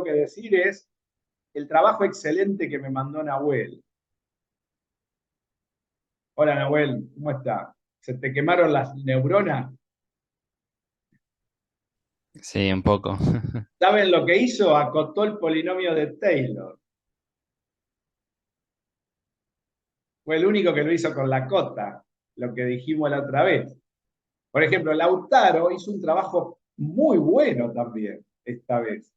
tengo que decir es el trabajo excelente que me mandó Nahuel. Hola Nahuel, ¿cómo está? ¿Se te quemaron las neuronas? Sí, un poco. ¿Saben lo que hizo? Acotó el polinomio de Taylor. Fue el único que lo hizo con la cota, lo que dijimos la otra vez. Por ejemplo, Lautaro hizo un trabajo muy bueno también esta vez.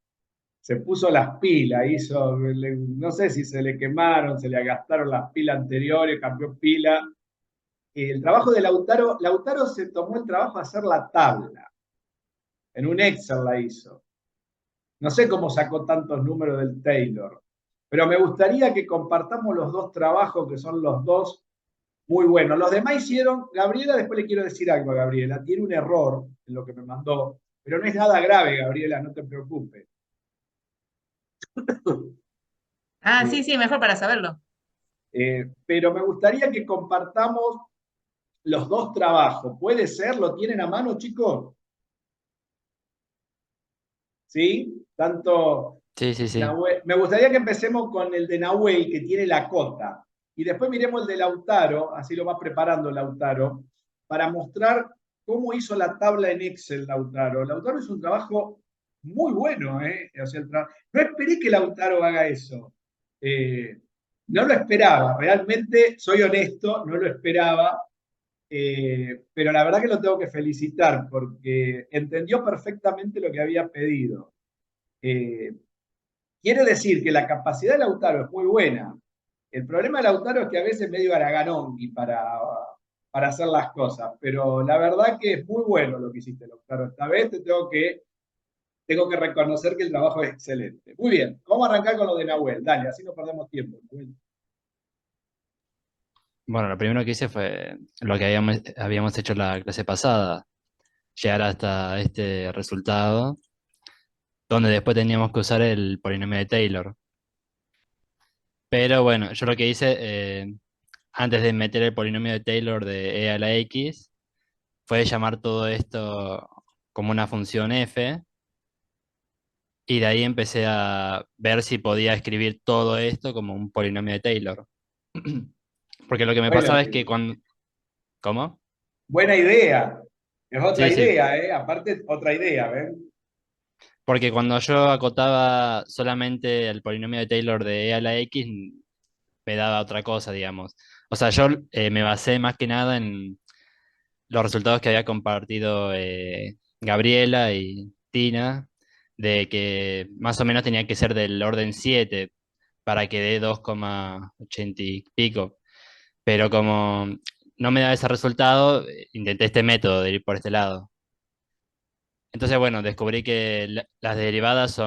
Se puso las pilas, no sé si se le quemaron, se le gastaron las pilas anteriores, cambió pila. El trabajo de Lautaro, Lautaro se tomó el trabajo de hacer la tabla. En un Excel la hizo. No sé cómo sacó tantos números del Taylor, pero me gustaría que compartamos los dos trabajos, que son los dos muy buenos. Los demás hicieron, Gabriela, después le quiero decir algo a Gabriela, tiene un error en lo que me mandó, pero no es nada grave, Gabriela, no te preocupes. Ah, Eh, sí, sí, mejor para saberlo. pero me gustaría que compartamos los dos trabajos. ¿Puede ser? ¿Lo tienen a mano, chicos? ¿Sí? Tanto Sí, sí, sí. Nahuel. Me gustaría que empecemos con el de Nahuel, que tiene la cota. Y después miremos el de Lautaro, así lo va preparando Lautaro, para mostrar cómo hizo la tabla en Excel Lautaro. Lautaro es un trabajo muy bueno, ¿eh? O sea, no esperé que Lautaro haga eso. Eh, no lo esperaba, realmente, soy honesto, no lo esperaba. Pero la verdad que lo tengo que felicitar porque entendió perfectamente lo que había pedido. Eh, quiere decir que la capacidad de Lautaro es muy buena. El problema de Lautaro es que a veces es medio araganón y para hacer las cosas, pero la verdad que es muy bueno lo que hiciste, Lautaro. Esta vez tengo que reconocer que el trabajo es excelente. Muy bien, vamos a arrancar con lo de Nahuel. Dale, así no perdemos tiempo. Bueno, lo primero que hice fue lo que habíamos hecho la clase pasada, llegar hasta este resultado, donde después teníamos que usar el polinomio de Taylor. Pero bueno, yo lo que hice, antes de meter el polinomio de Taylor de e a la x, fue llamar todo esto como una función f, y de ahí empecé a ver si podía escribir todo esto como un polinomio de Taylor. Porque lo que me Buena, pasaba es que cuando... ¿Cómo? buena idea. Es otra Sí, sí. idea, ¿eh? Aparte, otra idea, ¿ven? Porque cuando yo acotaba solamente el polinomio de Taylor de e a la x, me daba otra cosa, digamos. O sea, yo me basé más que nada en los resultados que había compartido Gabriela y Tina, de que más o menos tenía que ser del orden 7 para que dé 2,80 y pico. Pero como no me da ese resultado, intenté este método de ir por este lado. Entonces, bueno, descubrí que las derivadas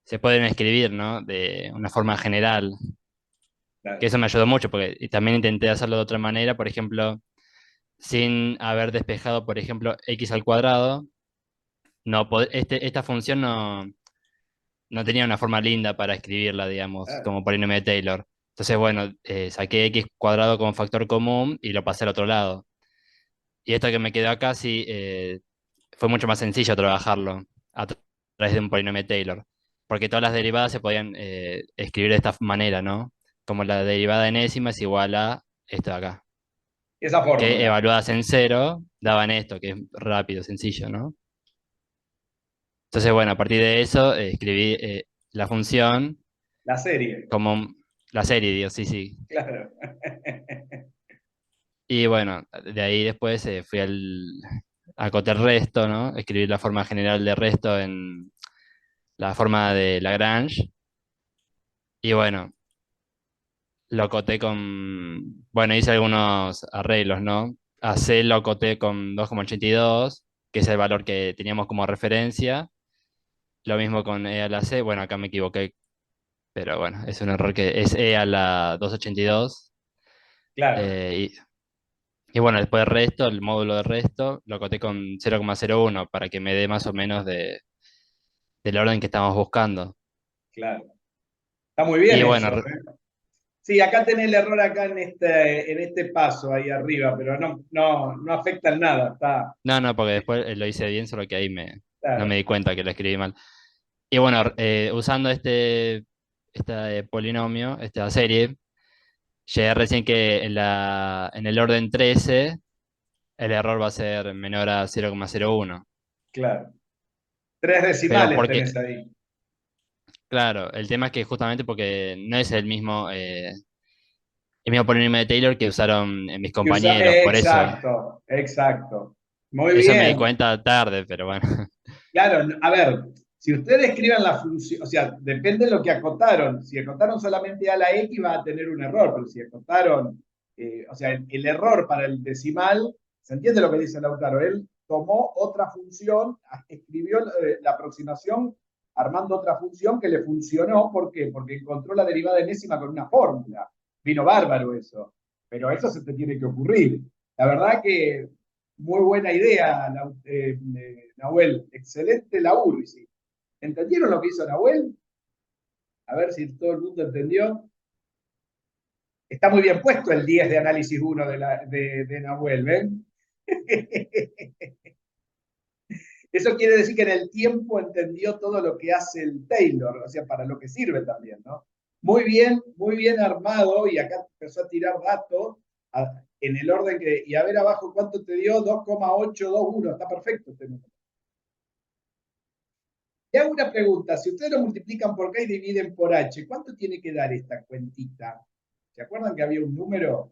se pueden escribir, ¿no? De una forma general, que Claro. eso me ayudó mucho, porque y también intenté hacerlo de otra manera, por ejemplo, sin haber despejado, por ejemplo, x al cuadrado, esta función no tenía una forma linda para escribirla, digamos, Claro. como polinomio de Taylor. Entonces, bueno, saqué x cuadrado como factor común y lo pasé al otro lado. Y esto que me quedó acá sí fue mucho más sencillo trabajarlo a través de un polinomio de Taylor, porque todas las derivadas se podían escribir de esta manera, ¿no? Como la derivada enésima es igual a esto de acá, Esa que fórmula. evaluadas en cero daban esto, que es rápido, sencillo, ¿no? Entonces, bueno, a partir de eso escribí la función La serie. como la serie, digo, sí, sí. Claro. Y bueno, de ahí después fui a acotar resto, ¿no? Escribir la forma general de resto en la forma de Lagrange. Y bueno, lo acoté con, bueno, hice algunos arreglos, ¿no? A C lo acoté con 2,82, que es el valor que teníamos como referencia. Lo mismo con E a la C, bueno, acá me equivoqué, pero bueno, es un error que es E a la 282. Claro. eh, y bueno, después el resto, el módulo de resto, lo acoté con 0,01 para que me dé más o menos del orden que estamos buscando. Claro. Está muy bien Y bueno, eso, ¿eh? Sí, acá tenés el error acá en este paso ahí arriba, pero no afecta en nada. Está, no, no, porque después lo hice bien, solo que ahí no me claro. di cuenta que lo escribí mal. Y bueno, usando este polinomio, esta serie, llegué recién que en el orden 13 el error va a ser menor a 0,01. Claro. Tres Pero decimales porque, tenés ahí. claro, el tema es que justamente porque no es el mismo polinomio de Taylor que usaron mis compañeros, por eso. Exacto, exacto. Muy Eso me di bien. cuenta tarde, pero bueno. Claro, a ver, si ustedes escriban la función, o sea, depende de lo que acotaron. Si acotaron solamente a la X va a tener un error, pero si acotaron, o sea, el error para el decimal, ¿se entiende lo que dice Lautaro? Él tomó otra función, escribió la aproximación armando otra función que le funcionó. ¿Por qué? Porque encontró la derivada enésima con una fórmula. Vino bárbaro eso. Pero eso se te tiene que ocurrir. La verdad que muy buena idea, Nahuel. Excelente laburo. ¿Entendieron lo que hizo Nahuel? A ver si todo el mundo entendió. Está muy bien puesto el 10 de análisis 1 de Nahuel, ¿ven? Eso quiere decir que en el tiempo entendió todo lo que hace el Taylor, o sea, para lo que sirve también, ¿no? Muy bien armado, y acá empezó a tirar datos en el orden que, y a ver abajo cuánto te dio, 2,821, está perfecto este número. Y hago una pregunta, si ustedes lo multiplican por K y dividen por H, ¿cuánto tiene que dar esta cuentita? ¿Se acuerdan que había un número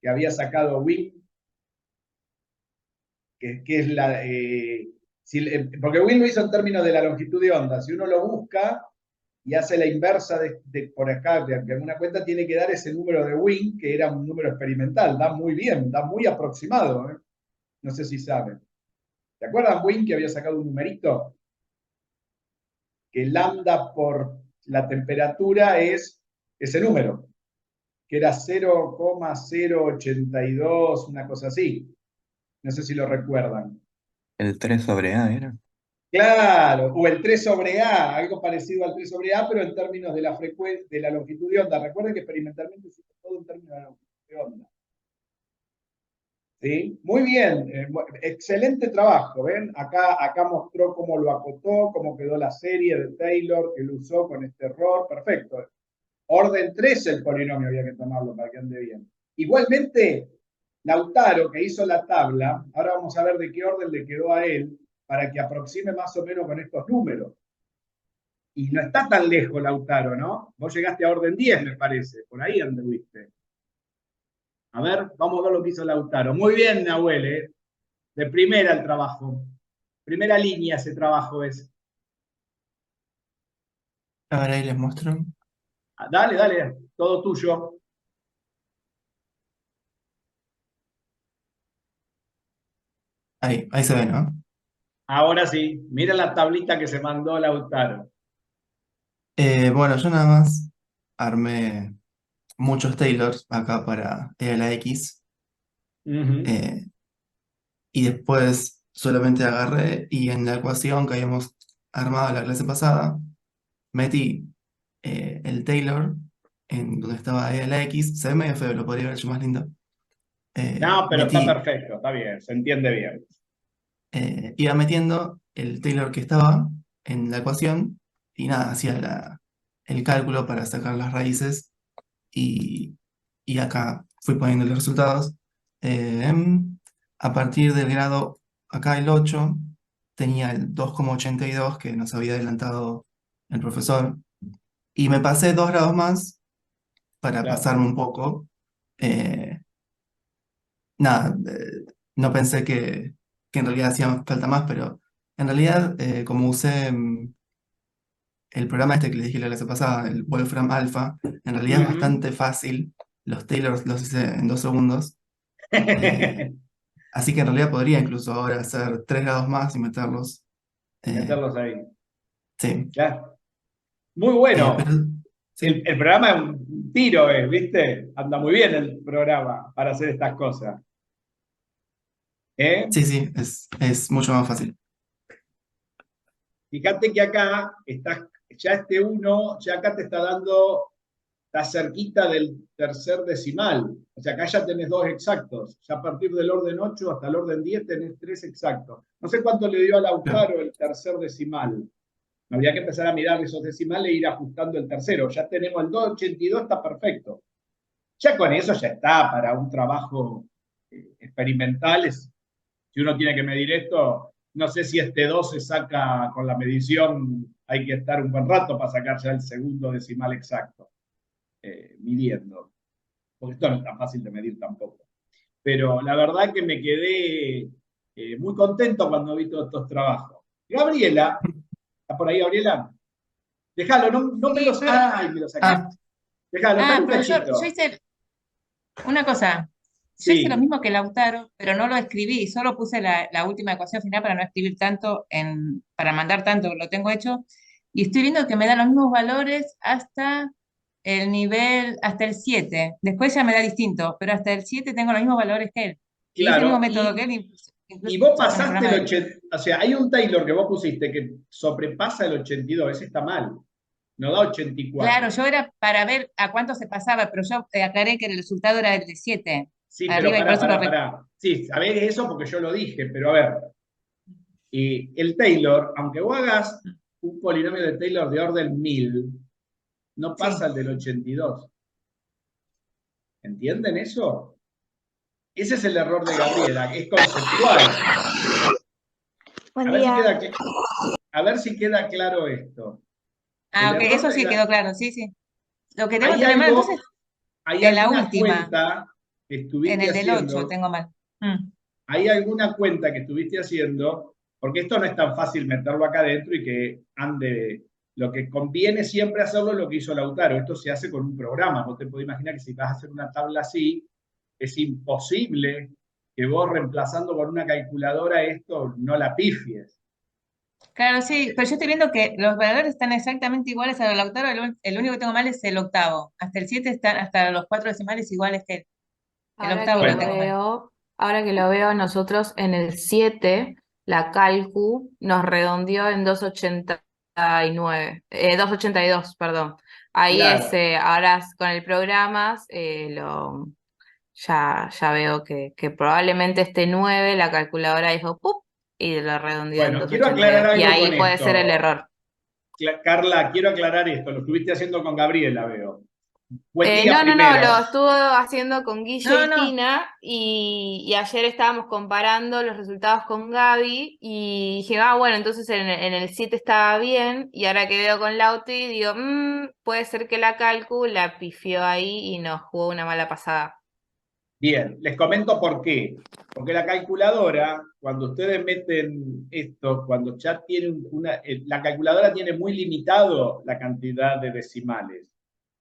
que había sacado Wing? Que es la... porque Wing lo hizo en términos de la longitud de onda. Si uno lo busca y hace la inversa por acá, de alguna cuenta, tiene que dar ese número de Wing, que era un número experimental. Da muy bien, da muy aproximado. No sé si saben. ¿Se acuerdan Wing que había sacado un numerito? Que lambda por la temperatura es ese número, que era 0,082, una cosa así. No sé si lo recuerdan. El 3 sobre A era. Claro, o el 3 sobre A, algo parecido al 3 sobre A, pero en términos de la frecuencia, de la longitud de onda. Recuerden que experimentalmente hicimos todo en términos de la longitud de onda. ¿Sí? Muy bien, excelente trabajo. ¿Ven? Acá mostró cómo lo acotó, cómo quedó la serie de Taylor que lo usó con este error. Perfecto. Orden 3 el polinomio había que tomarlo para que ande bien. Igualmente, Lautaro, que hizo la tabla, ahora vamos a ver de qué orden le quedó a él, para que aproxime más o menos con estos números. Y no está tan lejos Lautaro, ¿no? Vos llegaste a orden 10, me parece. Por ahí anduviste. A ver, vamos a ver lo que hizo Lautaro. Muy bien, Nahuel, ¿eh? De primera el trabajo. Primera línea ese trabajo es. Ahora ahí les muestro. Dale, dale, todo tuyo. Ahí se ve, ¿no? Ahora sí, mira la tablita que se mandó Lautaro. Bueno, yo nada más armé muchos Taylors acá para la X eh, y después solamente agarré y en la ecuación que habíamos armado la clase pasada metí el Taylor en donde estaba la X. Se ve medio feo, lo podría haber hecho más lindo. No, pero está Metí, perfecto, está bien, se entiende bien. iba metiendo el Taylor que estaba en la ecuación y nada, hacía el cálculo para sacar las raíces y, y acá fui poniendo los resultados. Eh, a partir del grado, acá el 8 tenía el 2,82 que nos había adelantado el profesor y me pasé 2 grados más para Claro. pasarme un poco. Eh, nada, no pensé que en realidad hacía falta más, pero en realidad como usé el programa este que les dije la clase pasada, el Wolfram Alpha, en realidad es bastante fácil. Los Taylors los hice en 2 segundos. Eh, así que en realidad podría incluso ahora hacer 3 grados más y meterlos. Eh, Meterlos ahí. sí. Claro. Muy Pero bueno. sí, El programa es un tiro, ¿viste? Anda muy bien el programa para hacer estas cosas. ¿Eh? sí, sí, es mucho más fácil. Fíjate que acá estás, ya este 1, ya acá te está dando, está cerquita del tercer decimal. O sea, acá ya tenés 2 exactos. Ya a partir del orden 8 hasta el orden 10 tenés 3 exactos. No sé cuánto le dio a Claro. Lautaro el tercer decimal. Habría que empezar a mirar esos decimales e ir ajustando el tercero. Ya tenemos el 282, está perfecto. Ya con eso ya está para un trabajo experimental. Si uno tiene que medir esto, no sé si este 2 se saca con la medición, hay que estar un buen rato para sacar ya el segundo decimal exacto, midiendo. Porque esto no es tan fácil de medir tampoco. Pero la verdad que me quedé muy contento cuando vi todos estos trabajos. Gabriela, ¿está por ahí, Gabriela? Déjalo, no me Sí, los... ¡Ay, me lo saqué! Ah, Déjalo, dale un pero yo cachito. hice una cosa. Yo hice lo Sí, mismo que Lautaro, pero no lo escribí, solo puse la última ecuación final para no escribir tanto, para mandar tanto, lo tengo hecho, y estoy viendo que me da los mismos valores hasta el nivel, hasta el 7. Después ya me da distinto, pero hasta el 7 tengo los mismos valores que él. Y hice el mismo claro. método que él, Y incluso vos con el pasaste programa el de él. 80, o sea, hay un Taylor que vos pusiste que sobrepasa el 82, ese está mal, no da Claro, 84. yo era para ver a cuánto se pasaba, pero yo aclaré que el resultado era el de 7 Sí, pero arriba, y por eso Sí, sabés eso porque yo lo dije, pero a ver, el Taylor, aunque vos hagas un polinomio de Taylor de orden 1000, no pasa sí. el del 82. ¿Entienden eso? Ese es el error de Gabriela, es conceptual. Buen A ver si día. queda, a ver si queda claro esto. El Ah, ok, error eso de sí quedó claro, sí, sí. Lo que debo hay tener mal algo, entonces hay en la alguna última, cuenta que en estuviste el del 8 haciendo, tengo mal. Mm. hay alguna cuenta que estuviste haciendo, porque esto no es tan fácil meterlo acá adentro y que ande. Lo que conviene siempre hacerlo es lo que hizo Lautaro. Esto se hace con un programa. Vos te podés imaginar que si vas a hacer una tabla así, es imposible que vos reemplazando con una calculadora esto no la pifies. Claro, sí, pero yo estoy viendo que los valores están exactamente iguales a los Lautaro, el único que tengo mal es el octavo. Hasta el 7 están, hasta los 4 decimales iguales que él. El Ahora octavo que lo lo Bueno, tengo mal. veo, ahora que lo veo, nosotros en el 7 la calcu nos redondeó en 289, 282, perdón. Ahí es, claro. ahora con el programa, ya veo que probablemente este 9 la calculadora dijo ¡pup! Y lo redondeó en Bueno, quiero aclarar 282. Y algo ahí con puede ser el esto. error. Carla, quiero aclarar esto. Lo estuviste haciendo con Gabriela, veo. Buen día No, lo primero. estuvo haciendo con Guille No, y no, Tina y ayer estábamos comparando los resultados con Gaby y dije, bueno, entonces en el 7 estaba bien y ahora que veo con Lauti digo, puede ser que la calcu la pifió ahí y nos jugó una mala pasada. Bien, les comento por qué. Porque la calculadora, cuando ustedes meten esto, cuando ya tienen la calculadora tiene muy limitado la cantidad de decimales.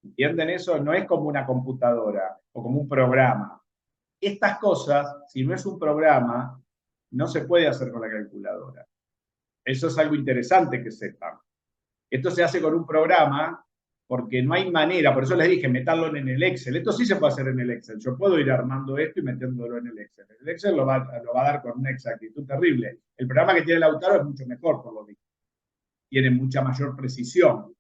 ¿Entienden eso? No es como una computadora o como un programa. Estas cosas, si no es un programa, no se puede hacer con la calculadora. Eso es algo interesante que sepan. Esto se hace con un programa porque no hay manera, por eso les dije, meterlo en el Excel. Esto sí se puede hacer en el Excel. Yo puedo ir armando esto y metiéndolo en el Excel. El Excel lo va a dar con una exactitud terrible. El programa que tiene Lautaro es mucho mejor, por lo visto. Tiene mucha mayor precisión.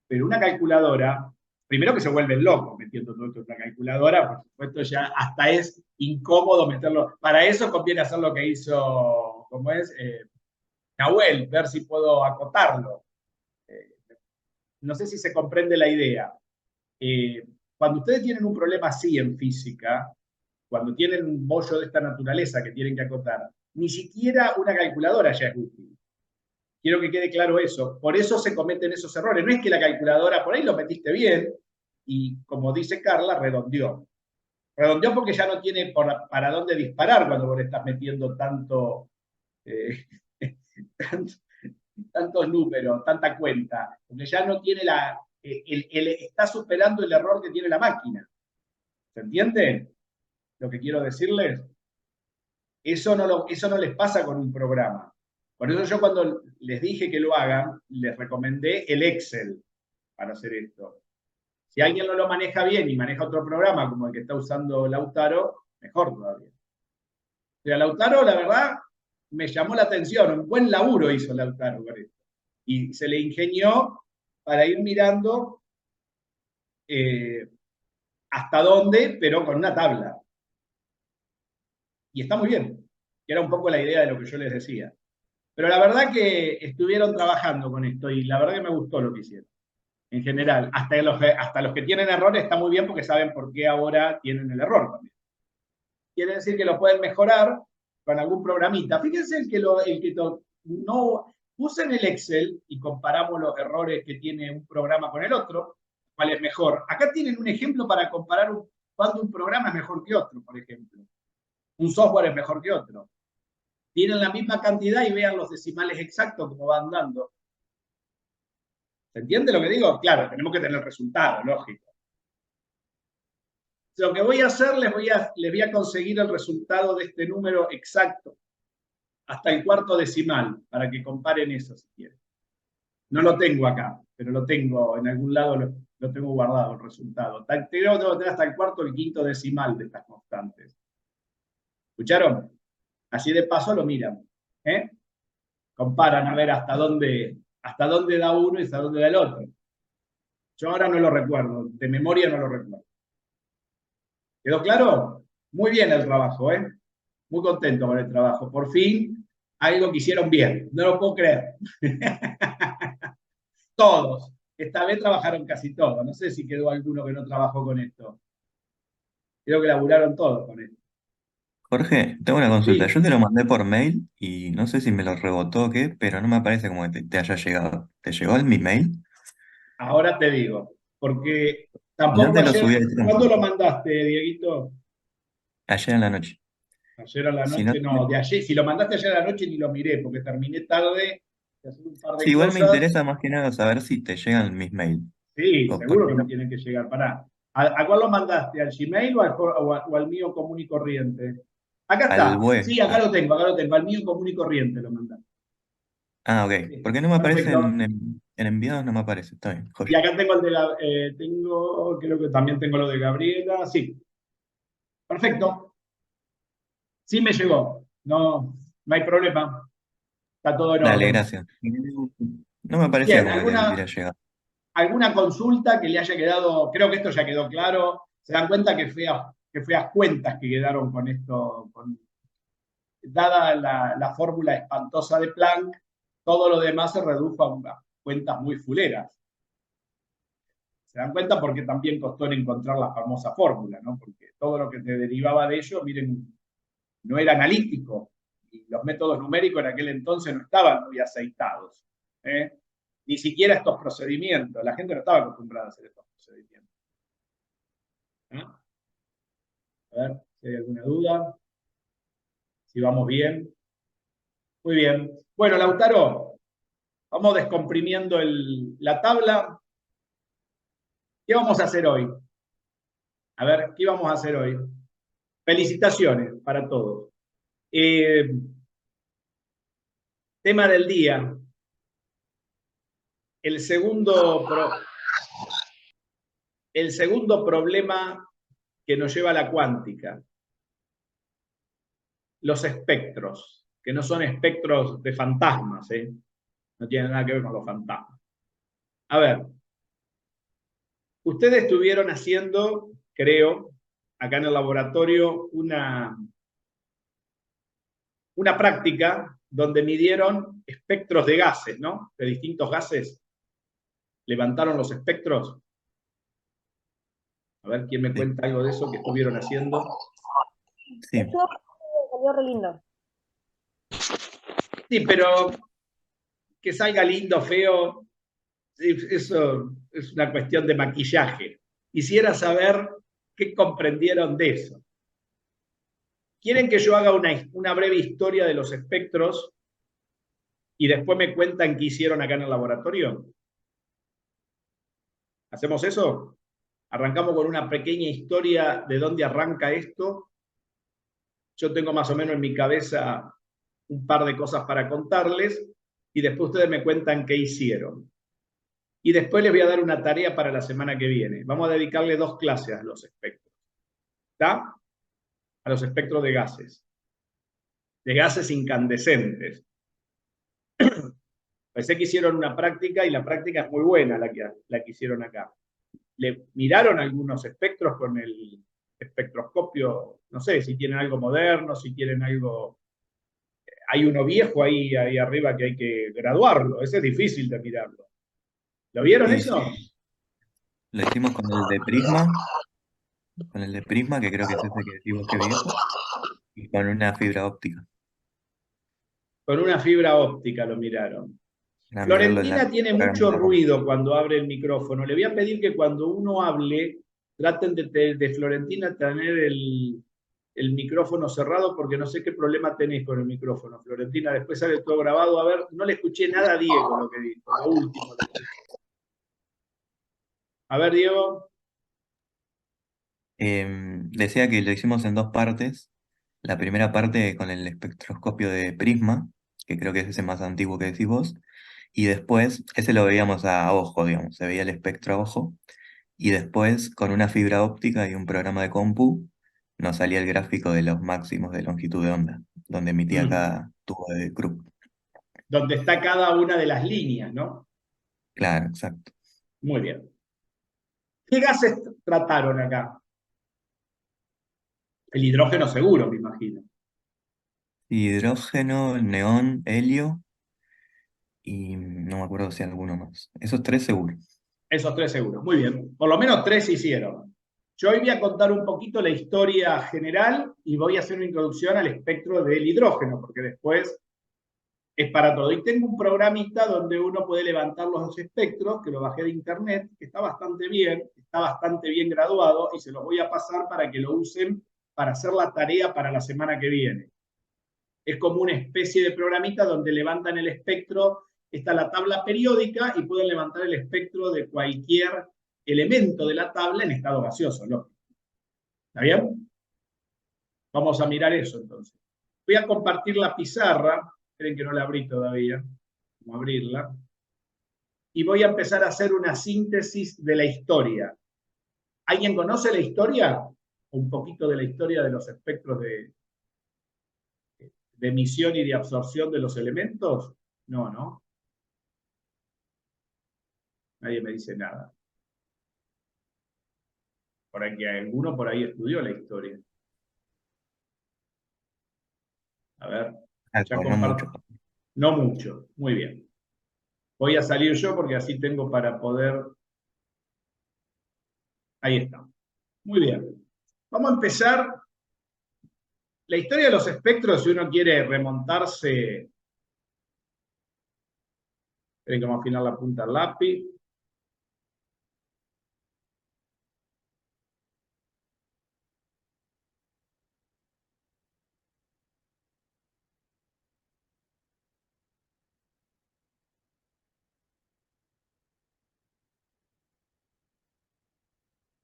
Pero una calculadora, primero que se vuelven locos metiendo todo esto en una calculadora, por supuesto ya hasta es incómodo meterlo. Para eso conviene hacer lo que hizo, ¿cómo es? Nahuel, ver si puedo acotarlo. No sé si se comprende la idea. Cuando ustedes tienen un problema así en física, cuando tienen un bollo de esta naturaleza que tienen que acotar, ni siquiera una calculadora ya es útil. Quiero que quede claro eso. Por eso se cometen esos errores. No es que la calculadora, por ahí lo metiste bien, y como dice Carla, redondeó. Redondeó porque ya no tiene para dónde disparar cuando vos le estás metiendo eh, tanto, tantos números, tanta cuenta, porque ya no tiene está superando el error que tiene la máquina. ¿Se entiende lo que quiero decirles? Eso no les pasa con un programa. Por eso yo cuando les dije que lo hagan, les recomendé el Excel para hacer esto. Si alguien no lo maneja bien y maneja otro programa como el que está usando Lautaro, mejor todavía. O sea, Lautaro, la verdad, me llamó la atención. Un buen laburo hizo Lautaro con esto. Y se le ingenió para ir mirando hasta dónde, pero con una tabla. Y está muy bien. Que era un poco la idea de lo que yo les decía. Pero la verdad que estuvieron trabajando con esto y la verdad que me gustó lo que hicieron. En general, hasta los que tienen errores está muy bien porque saben por qué ahora tienen el error también. Quiere decir que lo pueden mejorar con algún programita. Fíjense no usen el Excel y comparamos los errores que tiene un programa con el otro, cuál es mejor. Acá tienen un ejemplo para comparar cuándo un programa es mejor que otro, por ejemplo. Un software es mejor que otro. Tienen la misma cantidad y vean los decimales exactos como van dando. ¿Se entiende lo que digo? Claro, tenemos que tener resultado, lógico. Lo que voy a hacer, les voy a conseguir el resultado de este número exacto, hasta el cuarto decimal, para que comparen eso si quieren. No lo tengo acá, pero lo tengo en algún lado, lo tengo guardado el resultado. Tengo que tener hasta el cuarto o el quinto decimal de estas constantes. ¿Escucharon? Así de paso lo miran. Comparan a ver hasta dónde da uno y hasta dónde da el otro. Yo ahora no lo recuerdo, de memoria no lo recuerdo. ¿Quedó claro? Muy bien el trabajo, muy contento con el trabajo. Por fin, algo que hicieron bien. No lo puedo creer. Todos. Esta vez trabajaron casi todos. No sé si quedó alguno que no trabajó con esto. Creo que laburaron todos con esto. Jorge, tengo una consulta. Sí, Yo te lo mandé por mail y no sé si me lo rebotó o qué, pero no me parece como que te haya llegado. ¿Te llegó en mi mail? ahora te digo. Porque Y no tampoco te lo ayer. subí al ¿Cuándo tronco. lo mandaste, Dieguito? Ayer en la noche. Ayer a la Si no, noche, no, de ayer. Si lo mandaste ayer a la noche ni lo miré, porque terminé tarde de hacer un par sí, de igual me cosas. interesa más que nada saber si te llegan mis mails. Sí, O por seguro qué que me no. tienen que llegar. Pará. ¿A cuál lo mandaste? ¿Al Gmail o al mío común y corriente? Acá Al está. web. Sí, acá lo tengo, acá lo tengo. Al mío común y corriente lo mandaste. Ah, ok. Sí, ¿Por qué no me aparece perfecto. en enviados? No me aparece. Está bien, Y joya. acá tengo creo que también tengo lo de Gabriela. Sí, perfecto. Sí me llegó. No, no hay problema. Está todo en Dale, orden. gracias. No me parecía Bien, como que hubiera llegado. ¿alguna consulta que le haya quedado? Creo que esto ya quedó claro. ¿Se dan cuenta que feas cuentas que quedaron con esto? Dada la fórmula espantosa de Planck, todo lo demás se redujo a unas cuentas muy fuleras. ¿Se dan cuenta? Porque también costó en encontrar la famosa fórmula, ¿no? Porque todo lo que te derivaba de ello, miren, no era analítico. Y los métodos numéricos en aquel entonces no estaban muy aceitados. Ni siquiera estos procedimientos. La gente no estaba acostumbrada a hacer estos procedimientos. A ver si hay alguna duda. Si vamos bien. Muy bien. Bueno, Lautaro, vamos descomprimiendo la tabla. ¿Qué vamos a hacer hoy? A ver, ¿qué vamos a hacer hoy? Felicitaciones para todos. Tema del día. El segundo problema que nos lleva a la cuántica. Los espectros, que no son espectros de fantasmas, no tienen nada que ver con los fantasmas. A ver, ustedes estuvieron haciendo, creo, acá en el laboratorio, una práctica donde midieron espectros de gases, ¿no? De distintos gases. Levantaron los espectros. A ver, ¿quién me Sí, cuenta algo de eso que estuvieron haciendo? sí. Eso salió re lindo. Sí, pero que salga lindo, feo, eso es una cuestión de maquillaje. Quisiera saber qué comprendieron de eso. ¿Quieren que yo haga una breve historia de los espectros y después me cuentan qué hicieron acá en el laboratorio? ¿Hacemos eso? Arrancamos con una pequeña historia de dónde arranca esto. Yo tengo más o menos en mi cabeza un par de cosas para contarles y después ustedes me cuentan qué hicieron. Y después les voy a dar una tarea para la semana que viene. Vamos a dedicarle 2 clases a los espectros. ¿Está? A los espectros de gases incandescentes. Pensé que hicieron una práctica y la práctica es muy buena la que hicieron acá. Le miraron algunos espectros con el espectroscopio, no sé si tienen algo moderno, si tienen algo hay uno viejo ahí arriba que hay que graduarlo. Ese es difícil de mirarlo. ¿Lo vieron Sí, eso? sí. Lo hicimos con el de Prisma, que creo que es ese que decimos que es viejo, y con una fibra óptica, Con una fibra óptica lo miraron. para mirarlo en Florentina tiene programa mucho de la compu. ruido cuando abre el micrófono. Le voy a pedir que cuando uno hable, traten de Florentina tener el micrófono cerrado, porque no sé qué problema tenéis con el micrófono, Florentina. Después sale todo grabado. A ver, no le escuché nada a Diego lo que dijo, lo último. A ver, Diego. Decía que lo hicimos en dos partes. La primera parte con el espectroscopio de Prisma, que creo que es ese más antiguo que decís vos, y después, ese lo veíamos a ojo, digamos, se veía el espectro a ojo, y después con una fibra óptica y un programa de compu, nos salía el gráfico de los máximos de longitud de onda, donde emitía cada tubo de Krupp. Donde está cada una de las líneas, ¿no? Claro, exacto. Muy bien. ¿Qué gases trataron acá? El hidrógeno seguro, me imagino. Hidrógeno, neón, helio, y no me acuerdo si alguno más. Esos tres seguro. Esos 3 seguros. Muy bien. Por lo menos 3 hicieron. Yo hoy voy a contar un poquito la historia general y voy a hacer una introducción al espectro del hidrógeno, porque después es para todo. Y tengo un programita donde uno puede levantar los dos espectros, que lo bajé de internet, que está bastante bien graduado, y se los voy a pasar para que lo usen para hacer la tarea para la semana que viene. Es como una especie de programita donde levantan el espectro, está la tabla periódica y pueden levantar el espectro de cualquier elemento de la tabla en estado gaseoso, ¿no? ¿Está bien? Vamos a mirar eso entonces. Voy a compartir la pizarra, esperen que no la abrí todavía, vamos a abrirla, y voy a empezar a hacer una síntesis de la historia. ¿Alguien conoce la historia? Un poquito de la historia de los espectros de emisión y de absorción de los elementos. No, ¿no? Nadie me dice nada. Por aquí alguno por ahí estudió la historia. A ver, ya Algo, no mucho. comparto. No mucho, muy bien. Voy a salir yo porque así tengo para poder... Ahí está. Muy bien. Vamos a empezar. La historia de los espectros, si uno quiere remontarse... Esperen que vamos a afinar la punta del lápiz.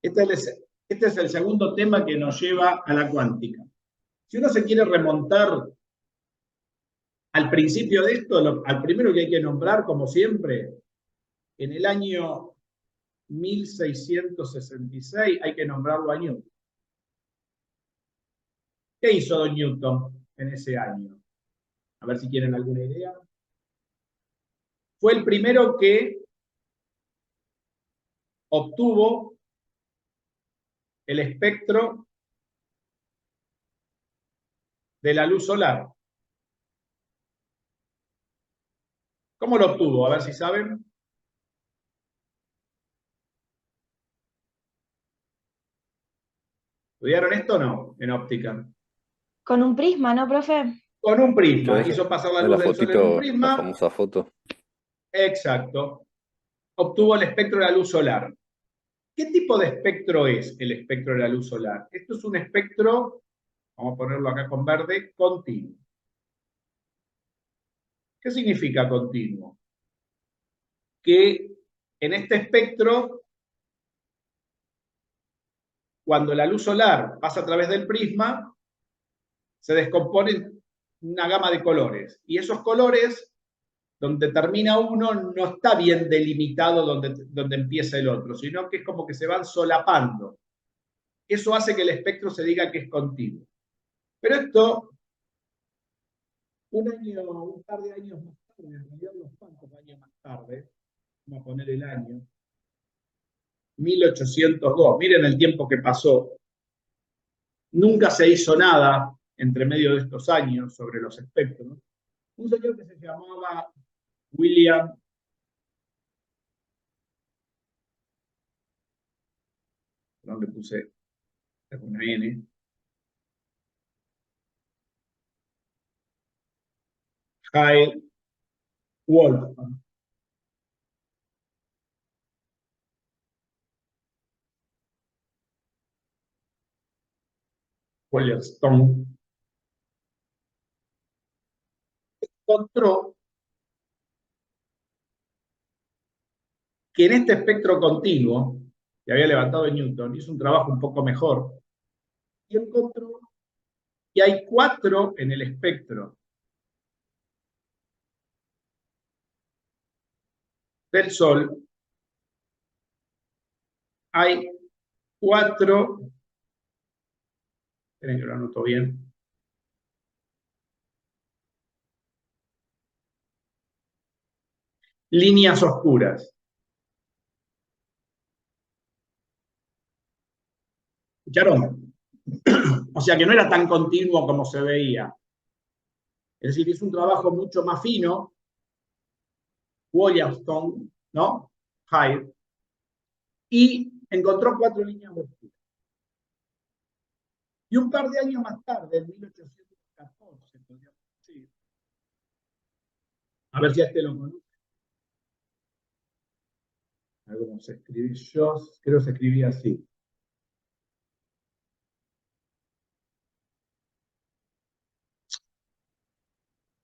Este es el segundo tema que nos lleva a la cuántica. Si uno se quiere remontar al principio de esto, al primero que hay que nombrar, como siempre, en el año 1666 hay que nombrarlo a Newton. ¿Qué hizo don Newton en ese año? A ver si tienen alguna idea. Fue el primero que obtuvo el espectro de la luz solar. ¿Cómo lo obtuvo? A ver si saben. ¿Estudiaron esto o no? En óptica. Con un prisma, ¿no, profe? Con un prisma. ¿No es, Hizo pasar la no es luz la del sol en un fotito, la prisma. famosa foto? Exacto. Obtuvo el espectro de la luz solar. ¿Qué tipo de espectro es el espectro de la luz solar? Esto es un espectro, vamos a ponerlo acá con verde, continuo. ¿Qué significa continuo? Que en este espectro, cuando la luz solar pasa a través del prisma, se descompone en una gama de colores. Y esos colores, donde termina uno, no está bien delimitado donde empieza el otro, sino que es como que se van solapando. Eso hace que el espectro se diga que es continuo. Pero esto, un par de años más tarde, en realidad unos cuantos años más tarde, vamos a poner el año, 1802, miren el tiempo que pasó, nunca se hizo nada entre medio de estos años sobre los espectros, Un señor que se llamaba William ¿dónde puse una N? High Wolfman. Stone encontró que en este espectro continuo que había levantado Newton, hizo un trabajo un poco mejor, y encontró que hay 4 en el espectro del Sol, hay 4, esperen que lo anoto bien, líneas oscuras. ¿Escucharon? O sea que no era tan continuo como se veía. Es decir, hizo un trabajo mucho más fino, Williamson, ¿no? Hyde, y encontró 4 líneas oscuras. Y un par de años más tarde, en 1814, podríamos decir, a ver si a este lo conoce. A ver cómo se escribe. Yo creo que se escribía así.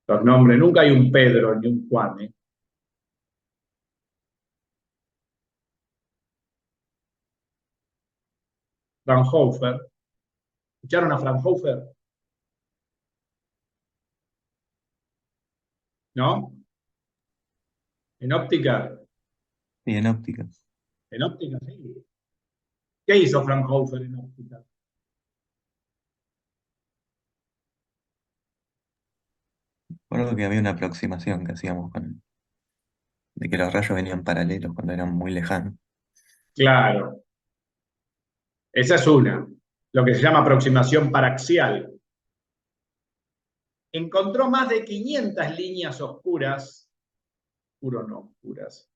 Los nombres, nunca hay un Pedro ni un Juan, ¿eh? Fraunhofer. ¿Escucharon a Fraunhofer? ¿No? En óptica. Y en óptica. En óptica, sí. ¿Qué hizo Fraunhofer en óptica? Recuerdo que había una aproximación que hacíamos de que los rayos venían paralelos cuando eran muy lejanos. Claro. Esa es una. Lo que se llama aproximación paraxial. Encontró más de 500 líneas oscuras, oscuras,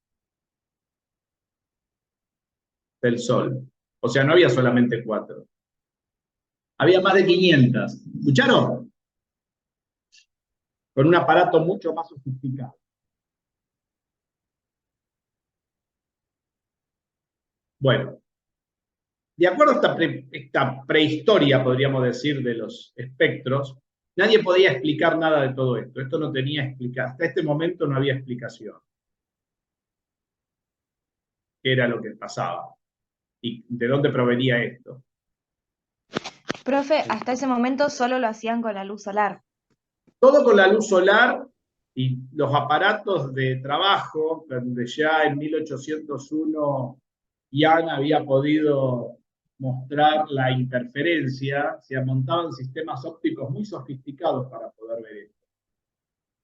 del Sol. O sea, no había solamente 4. Había más de 500. ¿Escucharon? Con un aparato mucho más sofisticado. Bueno, de acuerdo a esta prehistoria, podríamos decir, de los espectros, nadie podía explicar nada de todo esto. Esto no tenía explicación. Hasta este momento no había explicación. ¿Qué era lo que pasaba? ¿Y de dónde provenía esto? Profe, hasta ese momento solo lo hacían con la luz solar. Todo con la luz solar y los aparatos de trabajo, donde ya en 1801 Young había podido mostrar la interferencia, se montaban sistemas ópticos muy sofisticados para poder ver esto.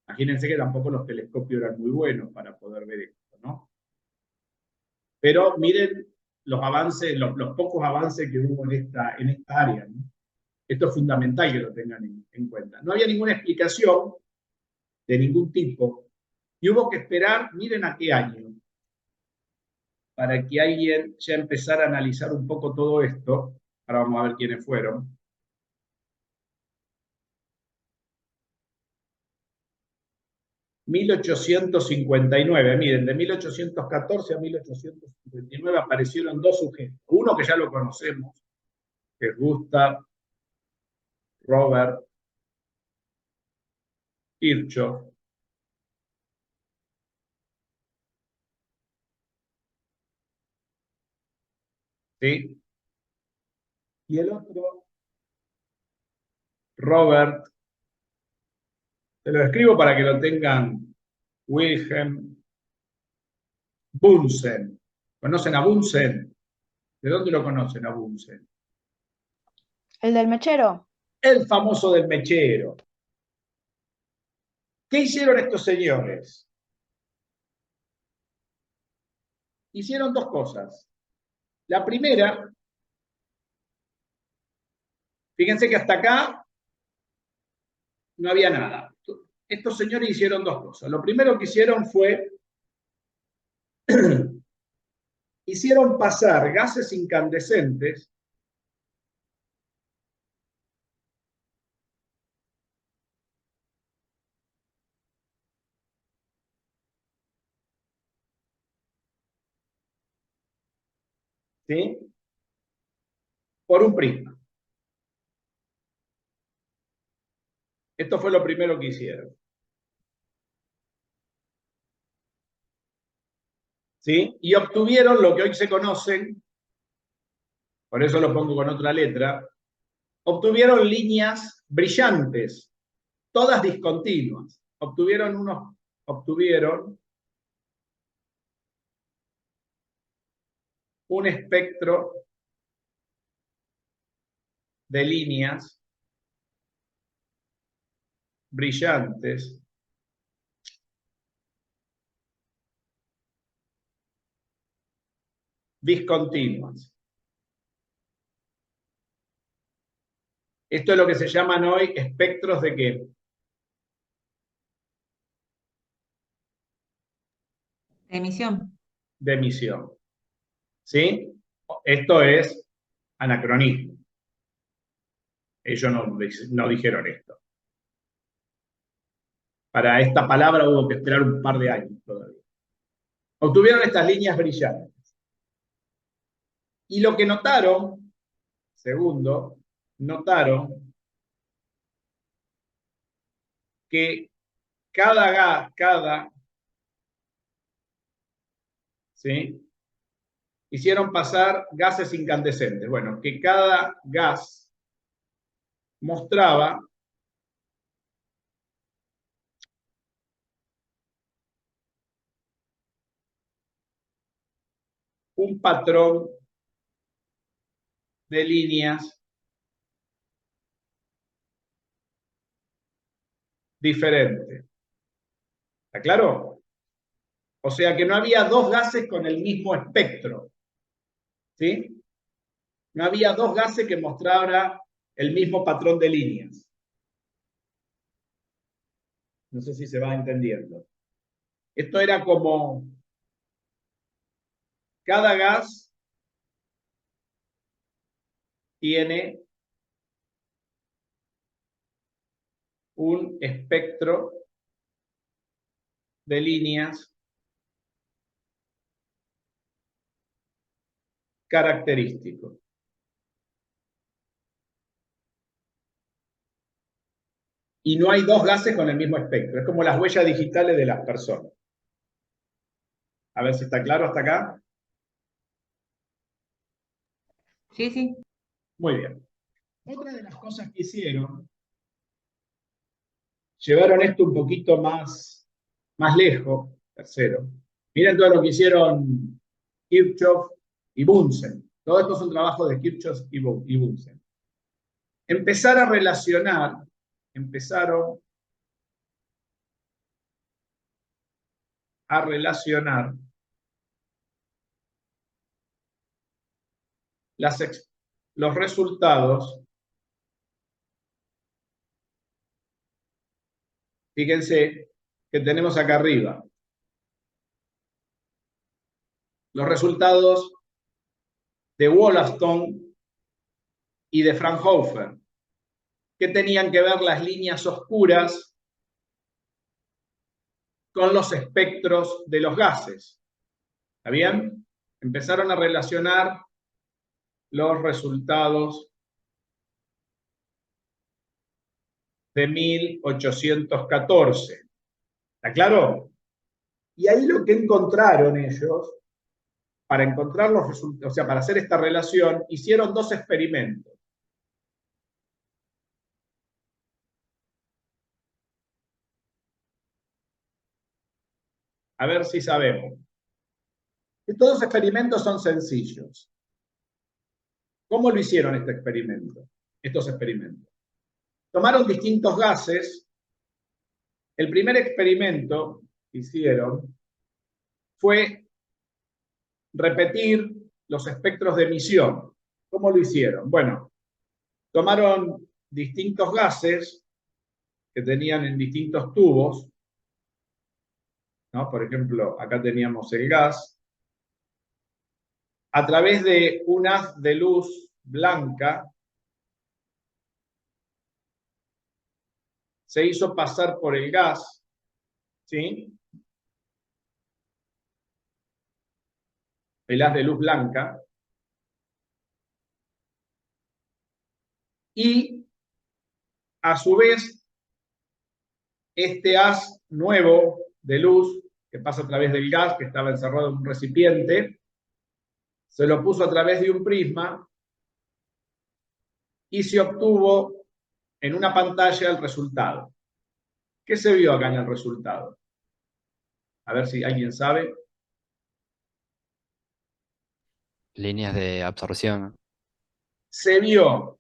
Imagínense que tampoco los telescopios eran muy buenos para poder ver esto, ¿no? Pero miren los avances, los pocos avances que hubo en esta área, ¿no? Esto es fundamental que lo tengan en cuenta. No había ninguna explicación de ningún tipo y hubo que esperar, miren a qué año, para que alguien ya empezara a analizar un poco todo esto. Ahora vamos a ver quiénes fueron. ...1859, miren, de 1814 a 1859 aparecieron 2 sujetos. Uno que ya lo conocemos, que es Gustav Robert Kirchhoff. ¿Sí? Y el otro, Robert, se lo escribo para que lo tengan, Wilhelm Bunsen. ¿Conocen a Bunsen? ¿De dónde lo conocen a Bunsen? ¿El del mechero? El famoso del mechero. ¿Qué hicieron estos señores? Hicieron 2 cosas. La primera, fíjense que hasta acá no había nada. estos señores hicieron dos cosas. Lo primero que hicieron fue, hicieron pasar gases incandescentes ¿sí? Por un prisma. Esto fue lo primero que hicieron. ¿Sí? Y obtuvieron lo que hoy se conocen, por eso lo pongo con otra letra, obtuvieron líneas brillantes, todas discontinuas. Obtuvieron un espectro de líneas brillantes discontinuas. Esto es lo que se llaman hoy espectros de ¿qué? De emisión. De emisión. ¿Sí? Esto es anacronismo. Ellos no dijeron esto. Para esta palabra hubo que esperar un par de años todavía. Obtuvieron estas líneas brillantes. Y lo que notaron, segundo, notaron que cada gas, ¿sí? Hicieron pasar gases incandescentes. Bueno, que cada gas mostraba un patrón de líneas diferente. ¿Está claro? O sea que no había dos gases con el mismo espectro. ¿Sí? No había dos gases que mostrara el mismo patrón de líneas. No sé si se va entendiendo. Esto era como cada gas tiene un espectro de líneas característico. Y no hay dos gases con el mismo espectro. Es como las huellas digitales de las personas. A ver si está claro hasta acá. Sí, sí. Muy bien. Otra de las cosas que hicieron, llevaron esto un poquito más lejos, tercero. Miren todo lo que hicieron Kirchhoff y Bunsen. Todo esto son trabajos de Kirchhoff y Bunsen. Empezaron a relacionar los resultados. Fíjense que tenemos acá arriba los resultados de Wollaston y de Fraunhofer, que tenían que ver las líneas oscuras con los espectros de los gases. ¿Está bien? Empezaron a relacionar los resultados de 1814. ¿Está claro? Y ahí lo que encontraron ellos, para encontrar los resultados, o sea, para hacer esta relación, hicieron dos experimentos. A ver si sabemos. Estos dos experimentos son sencillos. ¿Cómo lo hicieron estos experimentos? Tomaron distintos gases. El primer experimento que hicieron fue repetir los espectros de emisión. ¿Cómo lo hicieron? Bueno, tomaron distintos gases que tenían en distintos tubos, ¿no? Por ejemplo, acá teníamos el gas, a través de un haz de luz blanca, se hizo pasar por el gas, ¿sí? El haz de luz blanca, y a su vez, este haz nuevo de luz que pasa a través del gas que estaba encerrado en un recipiente, se lo puso a través de un prisma y se obtuvo en una pantalla el resultado. ¿Qué se vio acá en el resultado? A ver si alguien sabe. Líneas de absorción. Se vio,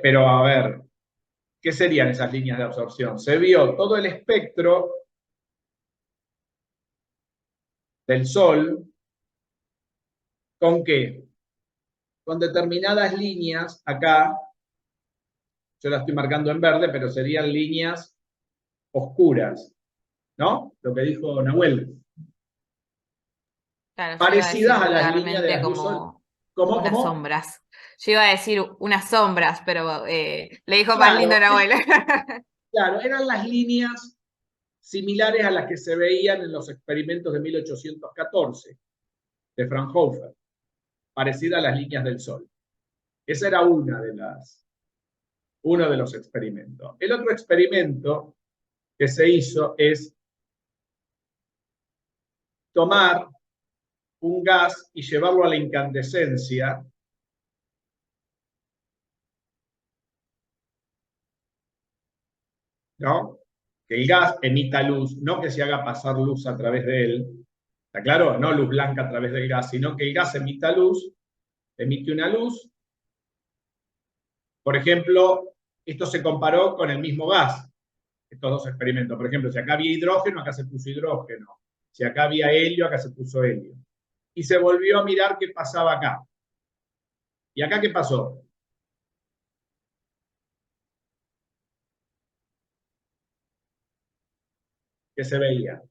pero a ver, ¿qué serían esas líneas de absorción? Se vio todo el espectro del Sol. ¿Con qué? Con determinadas líneas, acá, yo las estoy marcando en verde, pero serían líneas oscuras, ¿no? Lo que dijo Nahuel. Claro, yo iba a Parecidas decir a las líneas de vulgarmente la luz solar. como ¿Cómo? unas ¿Cómo? sombras. Yo iba a decir unas sombras, pero le dijo más Claro, lindo a Nahuel. claro, eran las líneas similares a las que se veían en los experimentos de 1814 de Fraunhofer, parecida a las líneas del Sol. Esa era uno de los experimentos. El otro experimento que se hizo es tomar un gas y llevarlo a la incandescencia, ¿no? Que el gas emita luz, no que se haga pasar luz a través de él, ¿está claro? No luz blanca a través del gas, sino que el gas emita luz, emite una luz. Por ejemplo, esto se comparó con el mismo gas, estos dos experimentos. Por ejemplo, si acá había hidrógeno, acá se puso hidrógeno. Si acá había helio, acá se puso helio. Y se volvió a mirar qué pasaba acá. ¿Y acá qué pasó? ¿Qué se veía?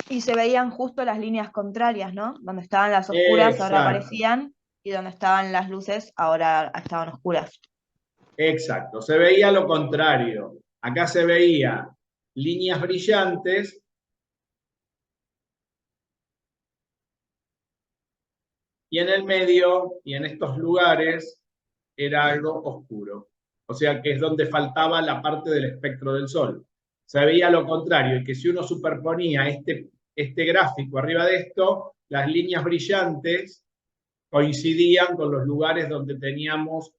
Y se veían justo las líneas contrarias, ¿no? Donde estaban las oscuras ahora Exacto, aparecían y donde estaban las luces ahora estaban oscuras. exacto. Se veía lo contrario. Acá se veía líneas brillantes y en el medio y en estos lugares era algo oscuro. O sea que es donde faltaba la parte del espectro del Sol. Se veía lo contrario, y que si uno superponía este gráfico arriba de esto, las líneas brillantes coincidían con los lugares donde teníamos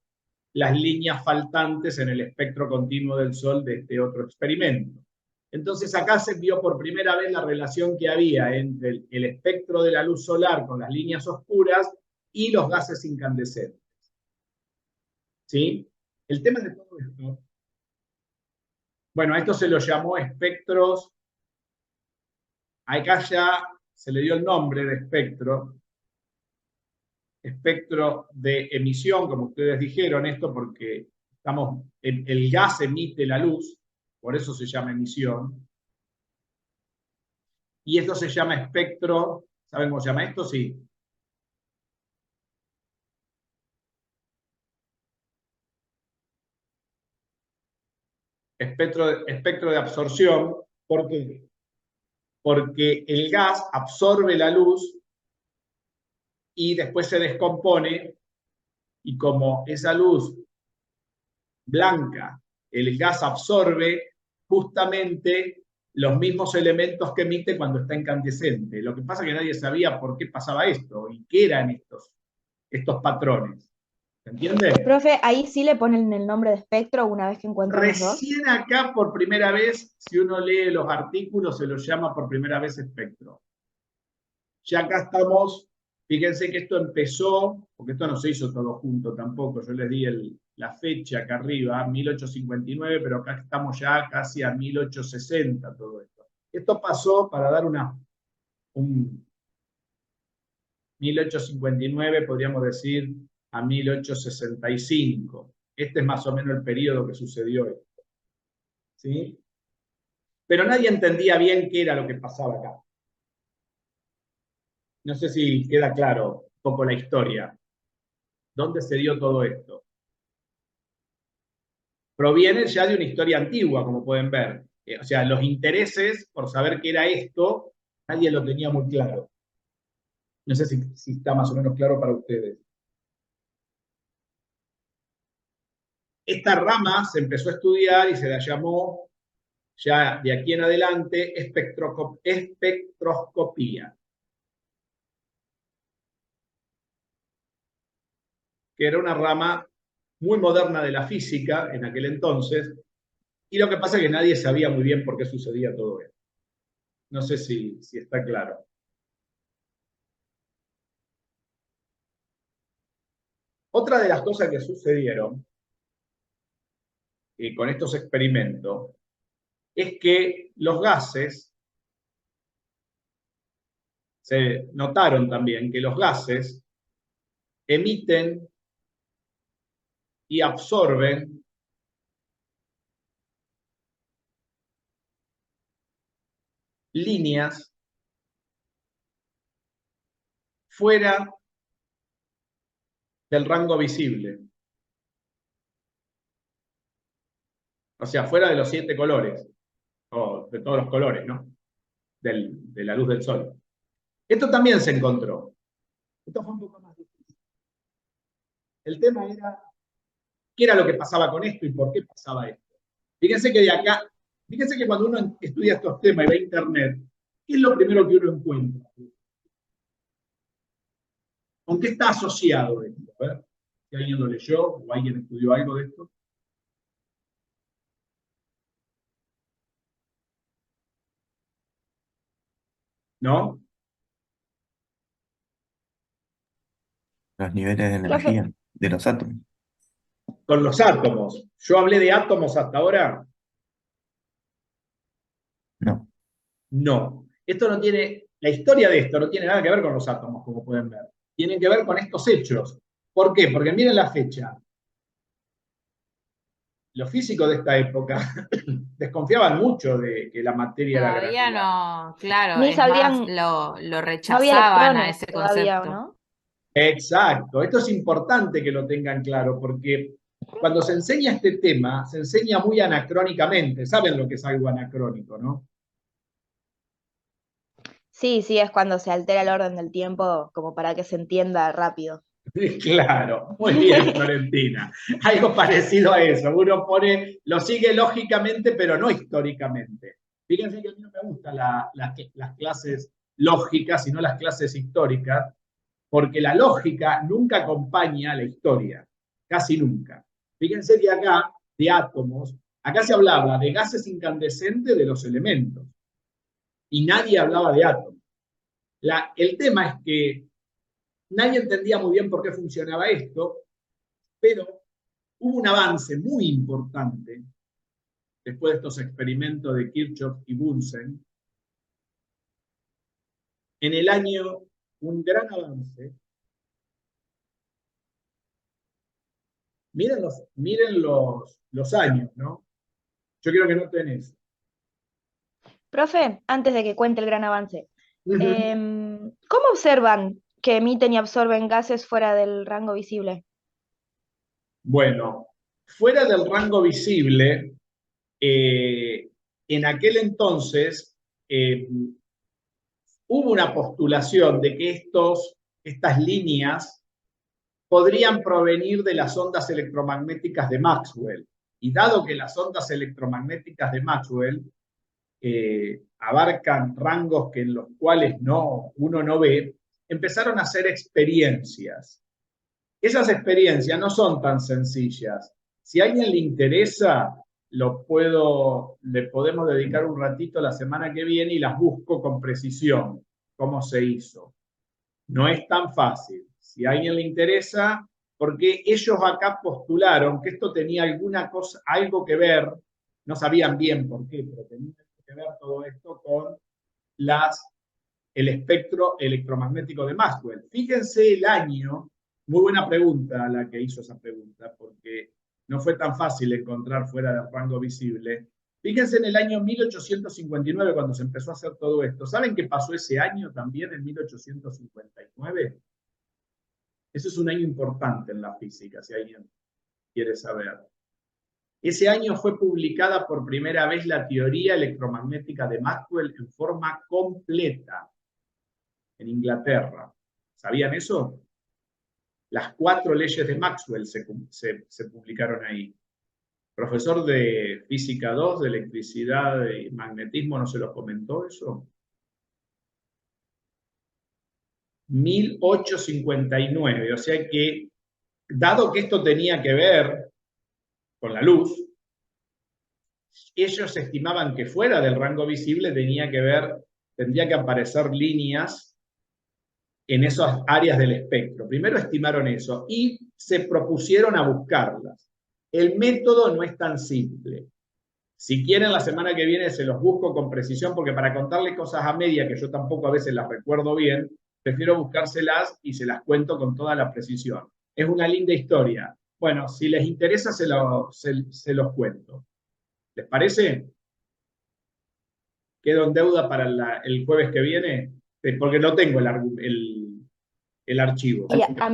las líneas faltantes en el espectro continuo del Sol de este otro experimento. Entonces acá se vio por primera vez la relación que había entre el espectro de la luz solar con las líneas oscuras y los gases incandescentes. ¿Sí? El tema de todo esto, bueno, a esto se lo llamó espectros, acá ya se le dio el nombre de espectro de emisión, como ustedes dijeron, esto porque el gas emite la luz, por eso se llama emisión. Y esto se llama espectro, ¿saben cómo se llama esto? Sí. Espectro de absorción, ¿por qué? Porque el gas absorbe la luz y después se descompone, y como esa luz blanca, el gas absorbe justamente los mismos elementos que emite cuando está incandescente. Lo que pasa es que nadie sabía por qué pasaba esto y qué eran estos patrones. ¿Se entiende? Profe, ahí sí le ponen el nombre de espectro una vez que encuentran los dos. Recién acá, por primera vez, si uno lee los artículos, se los llama por primera vez espectro. Ya acá estamos, fíjense que esto empezó, porque esto no se hizo todo junto tampoco, yo les di la fecha acá arriba, 1859, pero acá estamos ya casi a 1860 todo esto. Esto pasó, para dar un 1859, podríamos decir, a 1865. Este es más o menos el periodo que sucedió esto. ¿Sí? Pero nadie entendía bien qué era lo que pasaba acá. No sé si queda claro un poco la historia. ¿Dónde se dio todo esto? Proviene ya de una historia antigua, como pueden ver. O sea, los intereses por saber qué era esto, nadie lo tenía muy claro. No sé si está más o menos claro para ustedes. Esta rama se empezó a estudiar y se la llamó, ya de aquí en adelante, espectroscopía, que era una rama muy moderna de la física en aquel entonces, y lo que pasa es que nadie sabía muy bien por qué sucedía todo esto. No sé si está claro. Otra de las cosas que sucedieron con estos experimentos es que los gases, se notaron también que los gases emiten y absorben líneas fuera del rango visible. O sea, fuera de los 7 colores, o de todos los colores, ¿no? De la luz del sol. Esto también se encontró. Esto fue un poco más difícil. El tema era, ¿qué era lo que pasaba con esto y por qué pasaba esto? Fíjense que de acá, fíjense que cuando uno estudia estos temas y ve internet, ¿qué es lo primero que uno encuentra? ¿Con qué está asociado esto? A ver, si alguien lo leyó o alguien estudió algo de esto. ¿No? Los niveles de Profe, energía de los átomos. Con los átomos. Yo hablé de átomos hasta ahora. No. No. Esto no tiene, la historia de esto no tiene nada que ver con los átomos, como pueden ver. Tiene que ver con estos hechos. ¿Por qué? Porque miren la fecha. Los físicos de esta época desconfiaban mucho de que la materia era Todavía granular. no, claro, ni es más, sabrían, lo no había rechazaban a electrones ese todavía, ¿o concepto. no? Exacto. Esto es importante que lo tengan claro, porque cuando se enseña este tema, se enseña muy anacrónicamente. ¿Saben lo que es algo anacrónico, no? Sí, sí, es cuando se altera el orden del tiempo como para que se entienda rápido. Claro, muy bien, Florentina. Algo parecido a eso. Uno pone, lo sigue lógicamente, pero no históricamente. Fíjense que a mí no me gustan las clases lógicas, sino las clases históricas, porque la lógica nunca acompaña a la historia, casi nunca. Fíjense que acá, de átomos, acá se hablaba de gases incandescentes de los elementos, y nadie hablaba de átomos. El tema es que nadie entendía muy bien por qué funcionaba esto, pero hubo un avance muy importante después de estos experimentos de Kirchhoff y Bunsen. En el año, un gran avance. Miren los años, ¿no? Yo quiero que noten eso. Profe, antes de que cuente el gran avance, ¿cómo observan que emiten y absorben gases fuera del rango visible? Bueno, fuera del rango visible, en aquel entonces hubo una postulación de que estas líneas podrían provenir de las ondas electromagnéticas de Maxwell. Y dado que las ondas electromagnéticas de Maxwell abarcan rangos que en los cuales uno no ve, empezaron a hacer experiencias. Esas experiencias no son tan sencillas. Si a alguien le interesa, le podemos dedicar un ratito la semana que viene y las busco con precisión, cómo se hizo. No es tan fácil. Si a alguien le interesa, porque ellos acá postularon que esto tenía alguna cosa, algo que ver, no sabían bien por qué, pero tenía que ver todo esto con el espectro electromagnético de Maxwell. Fíjense el año, muy buena pregunta la que hizo esa pregunta, porque no fue tan fácil encontrar fuera del rango visible. Fíjense en el año 1859 cuando se empezó a hacer todo esto. ¿Saben qué pasó ese año también, en 1859? Eso es un año importante en la física, si alguien quiere saber. Ese año fue publicada por primera vez la teoría electromagnética de Maxwell en forma completa en Inglaterra. ¿Sabían eso? Las 4 leyes de Maxwell se publicaron ahí. Profesor de Física 2, de Electricidad y Magnetismo, ¿no se los comentó eso? 1859, o sea que, dado que esto tenía que ver con la luz, ellos estimaban que fuera del rango visible tendría que aparecer líneas en esas áreas del espectro. Primero estimaron eso y se propusieron a buscarlas. El método no es tan simple. Si quieren, la semana que viene se los busco con precisión, porque para contarles cosas a media, que yo tampoco a veces las recuerdo bien, prefiero buscárselas y se las cuento con toda la precisión. Es una linda historia. Bueno, si les interesa, se los cuento. ¿Les parece? Quedo en deuda para el jueves que viene, porque no tengo el archivo. Sí, a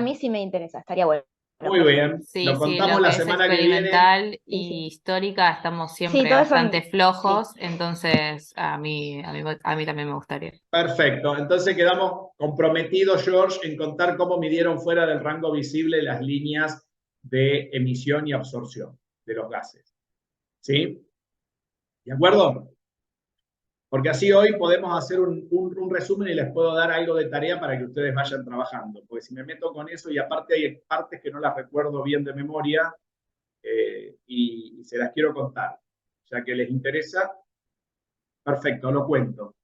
mí sí me interesa, estaría bueno. Muy bien, Sí, lo sí, contamos lo la que es semana que viene. experimental Sí, y histórica estamos Sí, siempre todo eso bastante sí. flojos, entonces a mí también me gustaría. Perfecto, entonces quedamos comprometidos, George, en contar cómo midieron fuera del rango visible las líneas de emisión y absorción de los gases. ¿Sí? ¿De acuerdo? Porque así hoy podemos hacer un resumen y les puedo dar algo de tarea para que ustedes vayan trabajando. Porque si me meto con eso y aparte hay partes que no las recuerdo bien de memoria y se las quiero contar. O sea que les interesa, perfecto, lo cuento.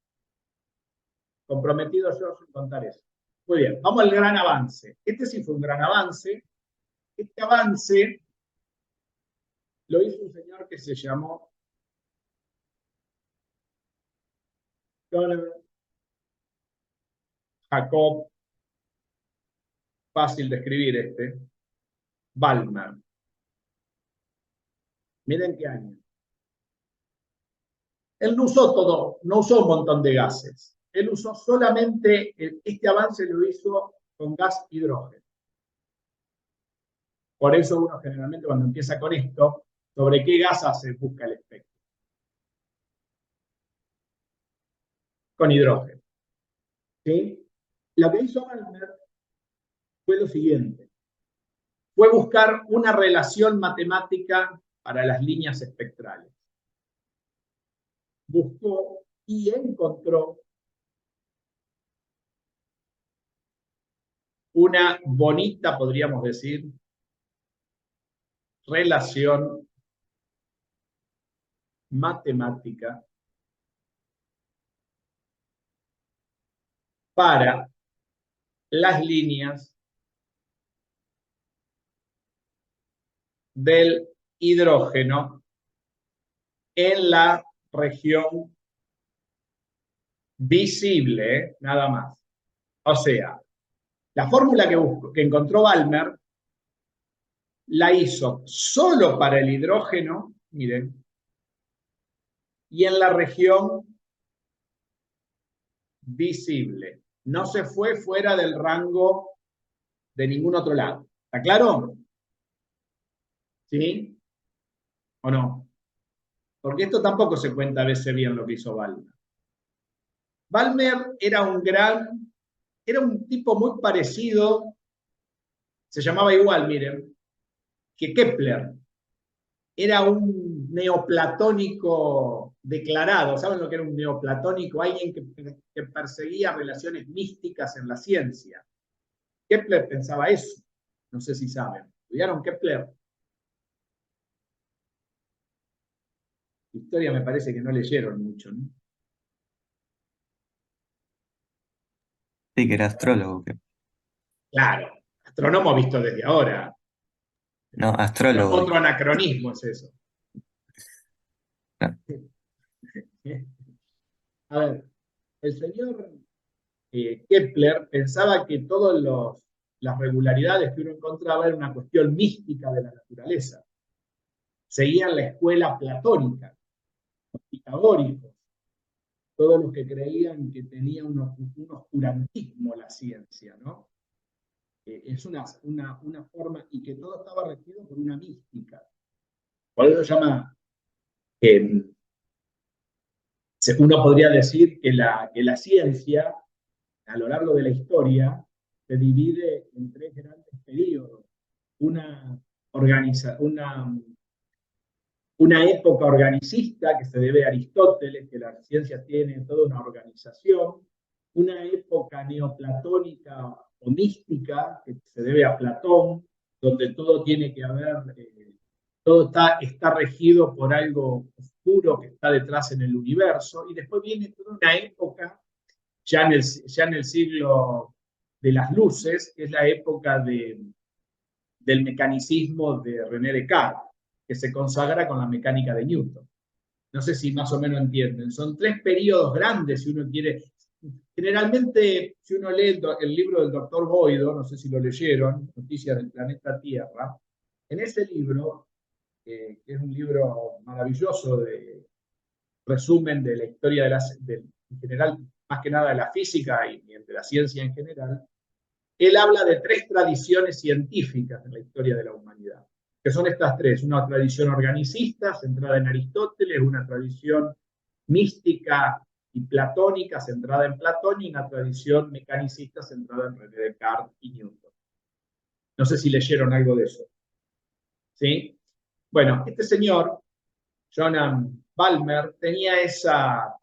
Comprometido yo en contar eso. Muy bien, vamos al gran avance. Este sí fue un gran avance. Este avance lo hizo un señor que se llamó Jacob, fácil de escribir Balmer. Miren qué año. Él no usó un montón de gases. Él usó solamente, este avance lo hizo con gas hidrógeno. Por eso uno generalmente cuando empieza con esto, ¿sobre qué gas se busca el espectro? Con hidrógeno. ¿Sí? Lo que hizo Balmer fue lo siguiente. Fue buscar una relación matemática para las líneas espectrales. Buscó y encontró una bonita, podríamos decir, relación matemática para las líneas del hidrógeno en la región visible, nada más. O sea, la fórmula que encontró Balmer la hizo solo para el hidrógeno, miren, y en la región visible. No se fue fuera del rango de ningún otro lado. ¿Está claro? ¿Sí? ¿O no? Porque esto tampoco se cuenta a veces bien lo que hizo Balmer. Balmer era un tipo muy parecido, se llamaba igual, miren, que Kepler. Era un neoplatónico declarado. ¿Saben lo que era un neoplatónico? Alguien que perseguía relaciones místicas en la ciencia. Kepler pensaba eso. No sé si saben. ¿Estudiaron Kepler? Historia me parece que no leyeron mucho, ¿no? Sí, que era astrólogo. Claro, astrónomo visto desde ahora. No, astrólogo. Otro anacronismo es eso. No. A ver, el señor Kepler pensaba que todos las regularidades que uno encontraba era una cuestión mística de la naturaleza. Seguían la escuela platónica, los pitagóricos, todos los que creían que tenía un oscurantismo la ciencia, ¿no? Es una forma, y que todo estaba regido por una mística. Por eso se llama, uno podría decir que la ciencia, a lo largo de la historia, se divide en tres grandes periodos. Una época organicista que se debe a Aristóteles, que la ciencia tiene toda una organización. Una época neoplatónica o mística que se debe a Platón, donde todo tiene que haber, todo está regido por algo oscuro que está detrás en el universo. Y después viene toda una época, ya en el siglo de las luces, que es la época del mecanicismo de René Descartes, que se consagra con la mecánica de Newton. No sé si más o menos entienden. Son tres periodos grandes, si uno quiere. Generalmente, si uno lee el libro del doctor Boido, no sé si lo leyeron, Noticias del Planeta Tierra, en ese libro, que es un libro maravilloso de resumen de la historia en general, más que nada de la física y de la ciencia en general, él habla de tres tradiciones científicas en la historia de la humanidad, que son estas tres: una tradición organicista centrada en Aristóteles, una tradición mística y platónica centrada en Platón, y una tradición mecanicista centrada en René Descartes y Newton. No sé si leyeron algo de eso. ¿Sí? Bueno, este señor, Johann Balmer, tenía esa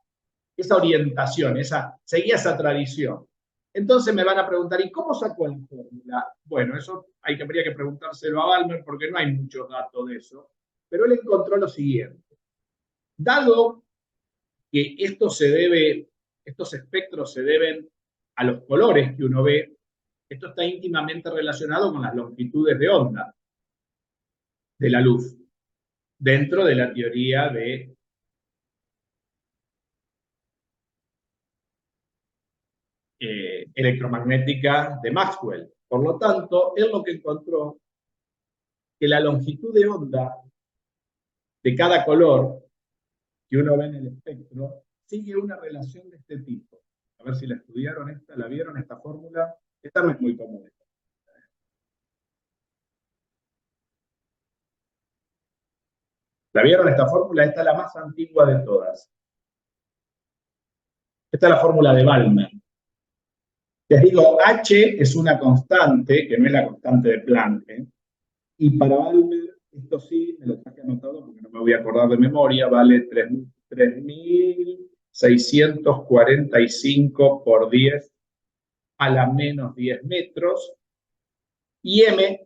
orientación, seguía esa tradición. Entonces me van a preguntar, ¿y cómo sacó la fórmula? Bueno, eso habría que preguntárselo a Balmer porque no hay muchos datos de eso. Pero él encontró lo siguiente. Dado que estos espectros se deben a los colores que uno ve, esto está íntimamente relacionado con las longitudes de onda de la luz, dentro de la teoría de electromagnética de Maxwell. Por lo tanto, él lo que encontró que la longitud de onda de cada color que uno ve en el espectro sigue una relación de este tipo. A ver si la estudiaron la vieron esta fórmula. Esta no es muy común. ¿La vieron esta fórmula? Esta es la más antigua de todas. Esta es la fórmula de Balmer. Les digo, H es una constante, que no es la constante de Planck, y para Balmer, esto sí, me lo traje anotado porque no me voy a acordar de memoria, vale 3.645 por 10 a la menos 10 metros, y M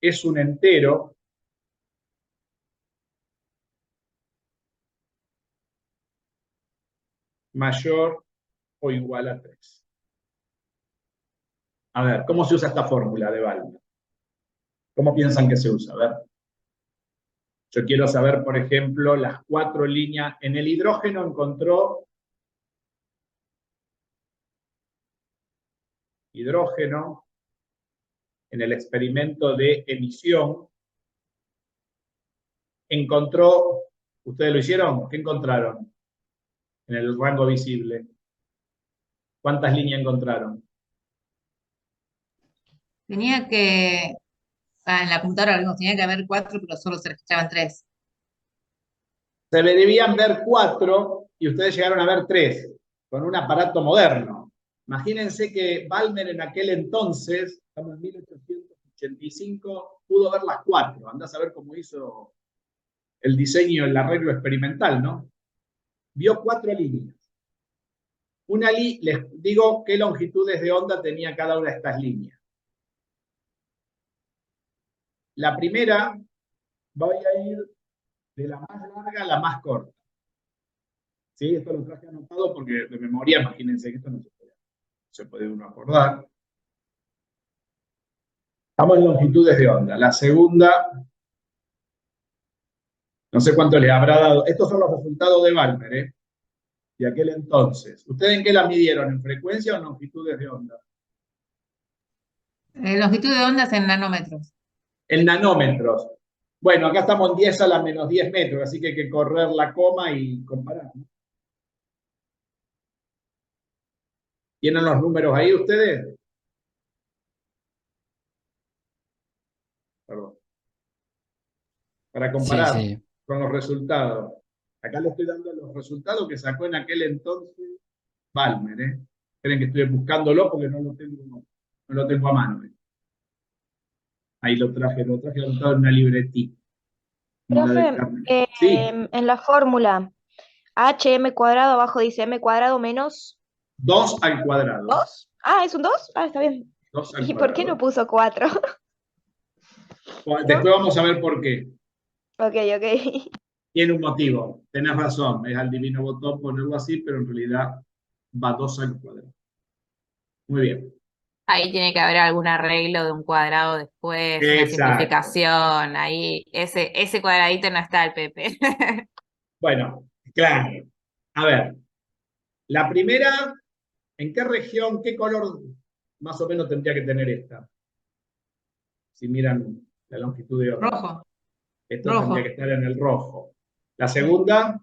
es un entero mayor o igual a 3. A ver, ¿cómo se usa esta fórmula de Balmer? ¿Cómo piensan que se usa? A ver. Yo quiero saber, por ejemplo, las 4 líneas. En el hidrógeno encontró hidrógeno en el experimento de emisión. Encontró, ¿ustedes lo hicieron? ¿Qué encontraron en el rango visible? ¿Cuántas líneas encontraron? Tenía que, en la computadora no, tenía que haber 4, pero solo se registraban 3. Se debían ver 4 y ustedes llegaron a ver 3 con un aparato moderno. Imagínense que Balmer en aquel entonces, estamos en 1885, pudo ver las 4. Andá a saber cómo hizo el diseño, el arreglo experimental, ¿no? Vio 4 líneas. Les digo qué longitudes de onda tenía cada una de estas líneas. La primera, voy a ir de la más larga a la más corta. ¿Sí? Esto lo traje anotado porque de memoria, imagínense que esto no se puede uno acordar. Estamos en longitudes de onda. La segunda, no sé cuánto les habrá dado. Estos son los resultados de Balmer, de aquel entonces. ¿Ustedes en qué la midieron? ¿En frecuencia o en longitudes de onda? Longitud de ondas en nanómetros. En nanómetros. Bueno, acá estamos en 10 a la menos 10 metros, así que hay que correr la coma y comparar, ¿no? ¿Tienen los números ahí ustedes? Perdón. Para Sí, comparar sí. con los resultados. Acá le estoy dando los resultados que sacó en aquel entonces Balmer, ¿eh? Esperen que estoy buscándolo porque no lo tengo a mano. Ahí lo traje anotado en una libretita. Como la de Profe, Carmen. Sí, en la fórmula HM cuadrado abajo dice M cuadrado menos 2 al cuadrado. 2. Ah, ¿es un 2? Ah, está bien. 2 al ¿Y por qué no cuadrado. puso 4? ¿No? Después vamos a ver por qué. Ok, ok. Tiene un motivo, tenés razón, es al divino botón ponerlo así, pero en realidad va 2 al cuadrado. Muy bien. Ahí tiene que haber algún arreglo de un cuadrado después, una Exacto. simplificación. Ahí, ese cuadradito no está el Pepe. Bueno, claro. A ver, la primera, ¿en qué región, qué color más o menos tendría que tener esta? Si miran la longitud de onda. Rojo. Esto tendría Rojo. que estar en el rojo. La segunda,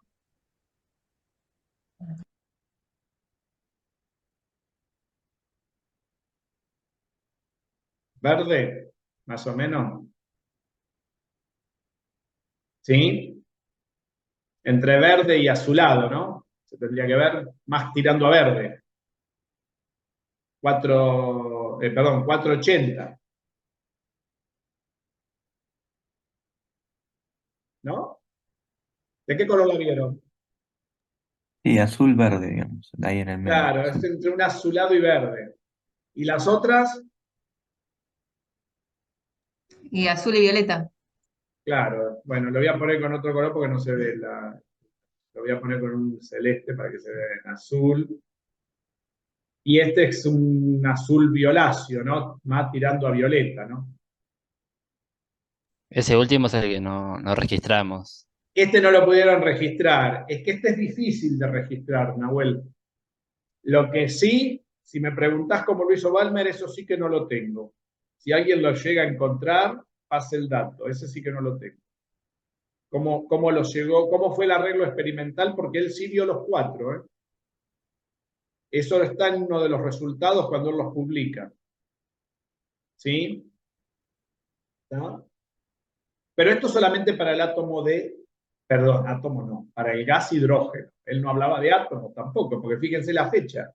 verde, más o menos. ¿Sí? Entre verde y azulado, ¿no? Se tendría que ver más tirando a verde. 480. ¿No? ¿De qué color la vieron? Sí, azul-verde, digamos, ahí en el medio. Claro, es entre un azulado y verde. ¿Y las otras? Y azul y violeta. Claro, bueno, lo voy a poner con otro color porque no se ve lo voy a poner con un celeste para que se vea en azul. Y este es un azul violáceo, ¿no? Más tirando a violeta, ¿no? Ese último es el que no registramos. Este no lo pudieron registrar. Es que este es difícil de registrar, Nahuel. Lo que sí, si me preguntás cómo lo hizo Balmer, eso sí que no lo tengo. Si alguien lo llega a encontrar, pase el dato. Ese sí que no lo tengo. ¿Cómo lo llegó? ¿Cómo fue el arreglo experimental? Porque él sí vio los 4, ¿eh? Eso está en uno de los resultados cuando él los publica. ¿Sí? ¿Está? Pero esto solamente para el átomo perdón, átomo no, para el gas hidrógeno. Él no hablaba de átomos tampoco, porque fíjense la fecha.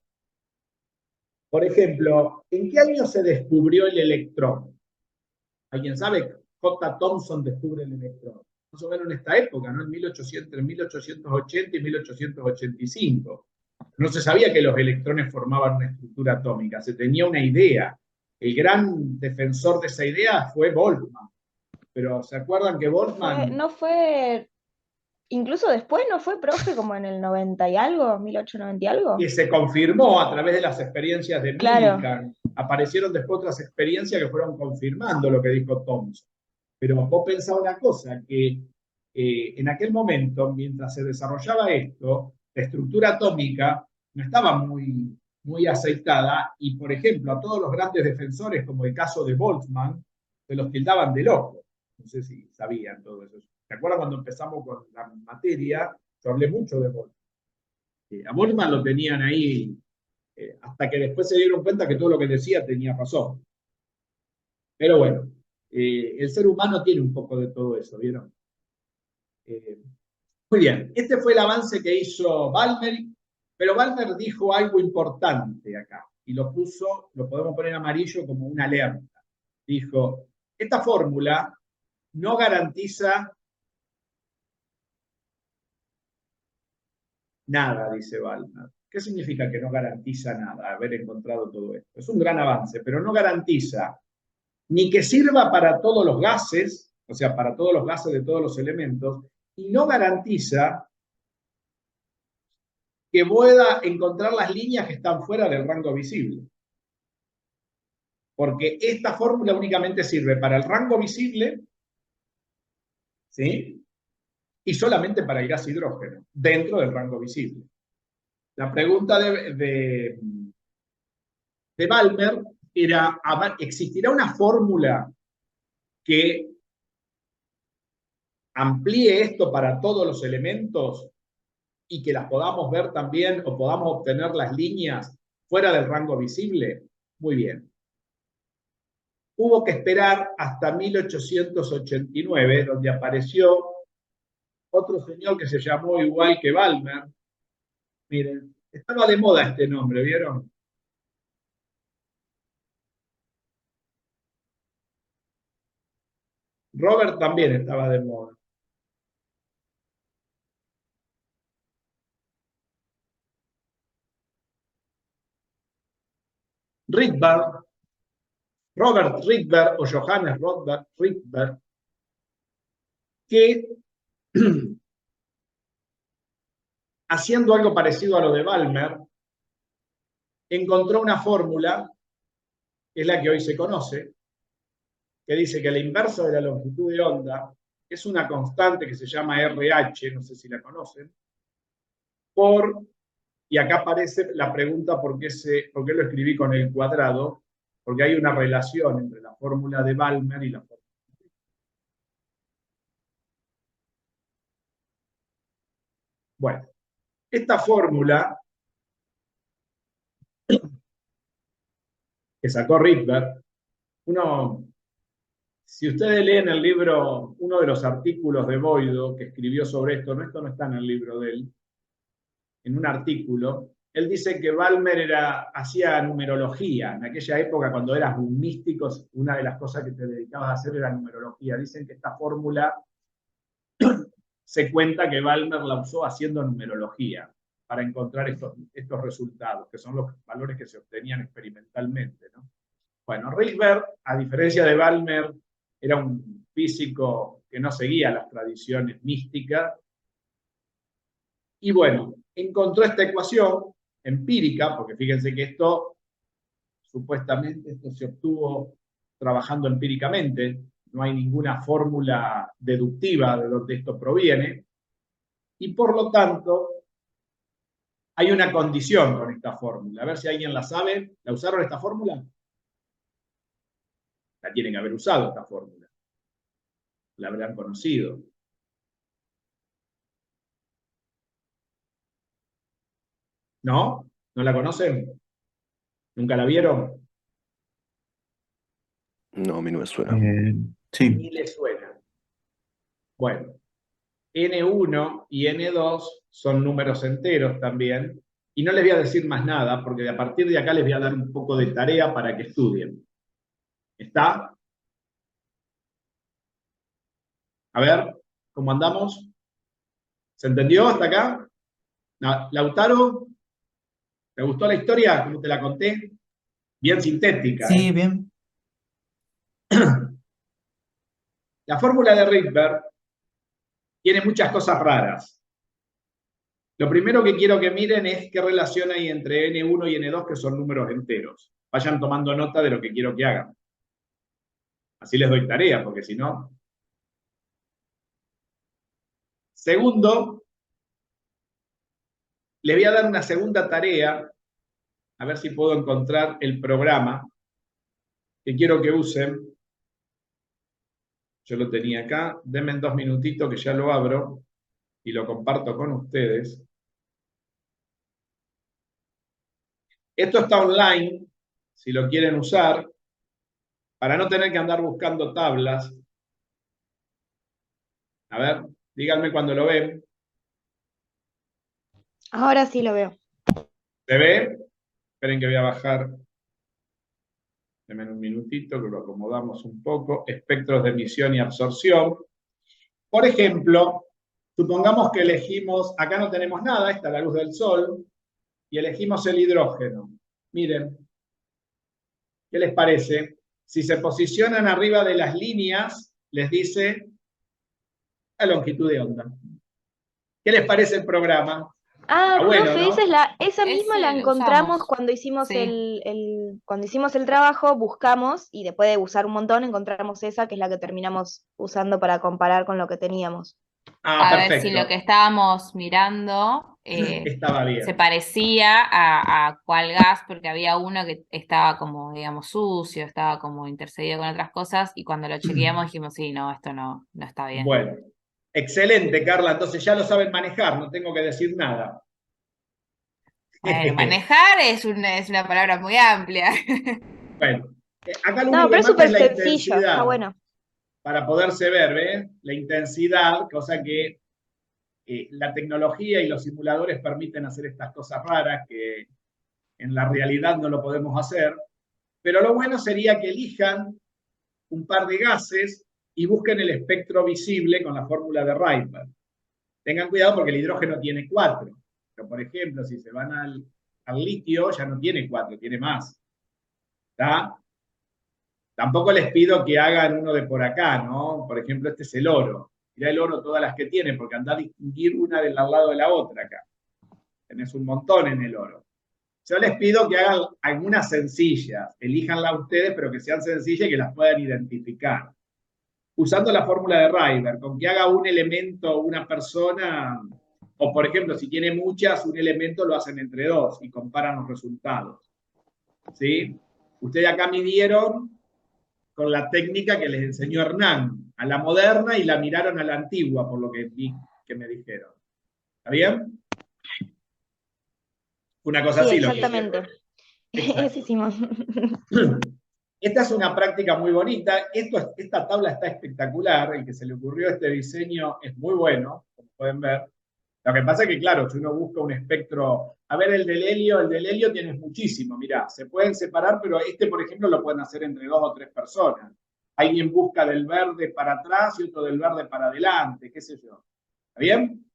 Por ejemplo, ¿en qué año se descubrió el electrón? ¿Alguien sabe? J. Thomson descubre el electrón. Más o menos en esta época, ¿no? Entre 1880 y 1885. No se sabía que los electrones formaban una estructura atómica, se tenía una idea. El gran defensor de esa idea fue Boltzmann. Pero ¿se acuerdan que Boltzmann No fue, incluso después no fue profe como en el 90 y algo, 1890 y algo? que se confirmó a través de las experiencias de Claro. Millikan? Aparecieron después otras experiencias que fueron confirmando lo que dijo Thomson. Pero vos pensá una cosa, que en aquel momento, mientras se desarrollaba esto, la estructura atómica no estaba muy aceitada y, por ejemplo, a todos los grandes defensores, como el caso de Boltzmann, se los tildaban de locos. No sé si sabían todo eso. ¿Se acuerdan cuando empezamos con la materia? Yo hablé mucho de Boltzmann. A Boltzmann lo tenían ahí hasta que después se dieron cuenta que todo lo que decía tenía razón. Pero bueno, el ser humano tiene un poco de todo eso, ¿vieron? Muy bien, este fue el avance que hizo Balmer, pero Balmer dijo algo importante acá, y lo podemos poner amarillo como una alerta. Dijo, esta fórmula no garantiza nada, dice Balmer. ¿Qué significa que no garantiza nada haber encontrado todo esto? Es un gran avance, pero no garantiza ni que sirva para todos los gases, o sea, para todos los gases de todos los elementos, y no garantiza que pueda encontrar las líneas que están fuera del rango visible. Porque esta fórmula únicamente sirve para el rango visible, ¿sí? Y solamente para el gas hidrógeno, dentro del rango visible. La pregunta de Balmer era, ¿existirá una fórmula que amplíe esto para todos los elementos y que las podamos ver también o podamos obtener las líneas fuera del rango visible? Muy bien. Hubo que esperar hasta 1889, donde apareció otro señor que se llamó igual que Balmer. Miren, estaba de moda este nombre, ¿vieron? Robert también estaba de moda. Rydberg, Robert Rydberg o Johannes Robert Rydberg, que haciendo algo parecido a lo de Balmer, encontró una fórmula, que es la que hoy se conoce, que dice que la inversa de la longitud de onda es una constante que se llama RH, no sé si la conocen, y acá aparece la pregunta por qué lo escribí con el cuadrado, porque hay una relación entre la fórmula de Balmer y la fórmula. Bueno, esta fórmula que sacó Rydberg, si ustedes leen el libro, uno de los artículos de Boido que escribió sobre esto no está en el libro de él, en un artículo, él dice que Balmer hacía numerología. En aquella época, cuando eras un místico, una de las cosas que te dedicabas a hacer era numerología. Dicen que esta fórmula se cuenta que Balmer la usó haciendo numerología para encontrar estos resultados, que son los valores que se obtenían experimentalmente, ¿no? Bueno, Rydberg, a diferencia de Balmer, era un físico que no seguía las tradiciones místicas. Y bueno, encontró esta ecuación empírica, porque fíjense que supuestamente esto se obtuvo trabajando empíricamente, no hay ninguna fórmula deductiva de donde esto proviene, y por lo tanto hay una condición con esta fórmula. A ver si alguien la sabe. ¿La usaron esta fórmula? La tienen que haber usado esta fórmula. La habrán conocido. ¿No? ¿No la conocen? ¿Nunca la vieron? No, a mí no me suena. Sí, Ni le suena. Bueno, N1 y N2 son números enteros también, y no les voy a decir más nada, porque a partir de acá les voy a dar un poco de tarea para que estudien. ¿Está? A ver, ¿cómo andamos? ¿Se entendió hasta acá? Lautaro, ¿te gustó la historia? ¿Cómo te la conté? Bien sintética, Sí, ¿eh? bien. La fórmula de Rydberg tiene muchas cosas raras. Lo primero que quiero que miren es qué relación hay entre N1 y N2, que son números enteros. Vayan tomando nota de lo que quiero que hagan. Así les doy tarea, porque si no... Segundo, les voy a dar una segunda tarea, a ver si puedo encontrar el programa que quiero que usen. Yo lo tenía acá. Denme 2 minutitos que ya lo abro y lo comparto con ustedes. Esto está online, si lo quieren usar, para no tener que andar buscando tablas. A ver, díganme cuando lo ven. Ahora sí lo veo. ¿Se ve? Esperen que voy a bajar. Denme un minutito que lo acomodamos un poco. Espectros de emisión y absorción. Por ejemplo, supongamos que elegimos, acá no tenemos nada, está la luz del sol, y elegimos el hidrógeno. Miren, ¿qué les parece? Si se posicionan arriba de las líneas, les dice la longitud de onda. ¿Qué les parece el programa? Ah, Está bueno, profe, ¿no? esa misma la Ese lo encontramos usamos. cuando hicimos Sí. cuando hicimos el trabajo, buscamos y después de usar un montón encontramos esa que es la que terminamos usando para comparar con lo que teníamos. Ah, A ver si perfecto. lo que estábamos mirando Estaba bien. se parecía a cuál gas, porque había uno que estaba como, digamos, sucio, estaba como intercedido con otras cosas, y cuando lo chequeamos dijimos, sí, no, esto no está bien. Bueno, excelente, Carla. Entonces ya lo saben manejar, no tengo que decir nada. Bueno, manejar es una palabra muy amplia. Bueno, acá lo No, único pero que es mata es súper la sencillo, está intensidad, bueno. para poderse ver, ¿ves? La intensidad, cosa que la tecnología y los simuladores permiten hacer estas cosas raras que en la realidad no lo podemos hacer. Pero lo bueno sería que elijan un par de gases y busquen el espectro visible con la fórmula de Rydberg. Tengan cuidado porque el hidrógeno tiene 4. Pero, por ejemplo, si se van al litio, ya no tiene 4, tiene más. ¿Está? Tampoco les pido que hagan uno de por acá, ¿no? Por ejemplo, este es el oro. Mirá el oro todas las que tiene, porque andá a distinguir una del lado de la otra acá. Tenés un montón en el oro. Yo les pido que hagan algunas sencillas, elíjanlas ustedes, pero que sean sencillas y que las puedan identificar. Usando la fórmula de Rydberg, con que haga un elemento una persona, o por ejemplo, si tiene muchas, un elemento lo hacen entre dos y comparan los resultados. ¿Sí? Ustedes acá midieron con la técnica que les enseñó Hernán, a la moderna, y la miraron a la antigua, por lo que vi que me dijeron. ¿Está bien? Una cosa Sí, así lo que exactamente. hicieron. Eso hicimos. Esta es una práctica muy bonita. Esta tabla está espectacular. El que se le ocurrió este diseño es muy bueno, como pueden ver. Lo que pasa es que, claro, si uno busca un espectro... A ver, el del helio tienes muchísimo. Mirá, se pueden separar, pero este, por ejemplo, lo pueden hacer entre 2 o 3 personas. Alguien busca del verde para atrás y otro del verde para adelante, qué sé yo. ¿Está bien?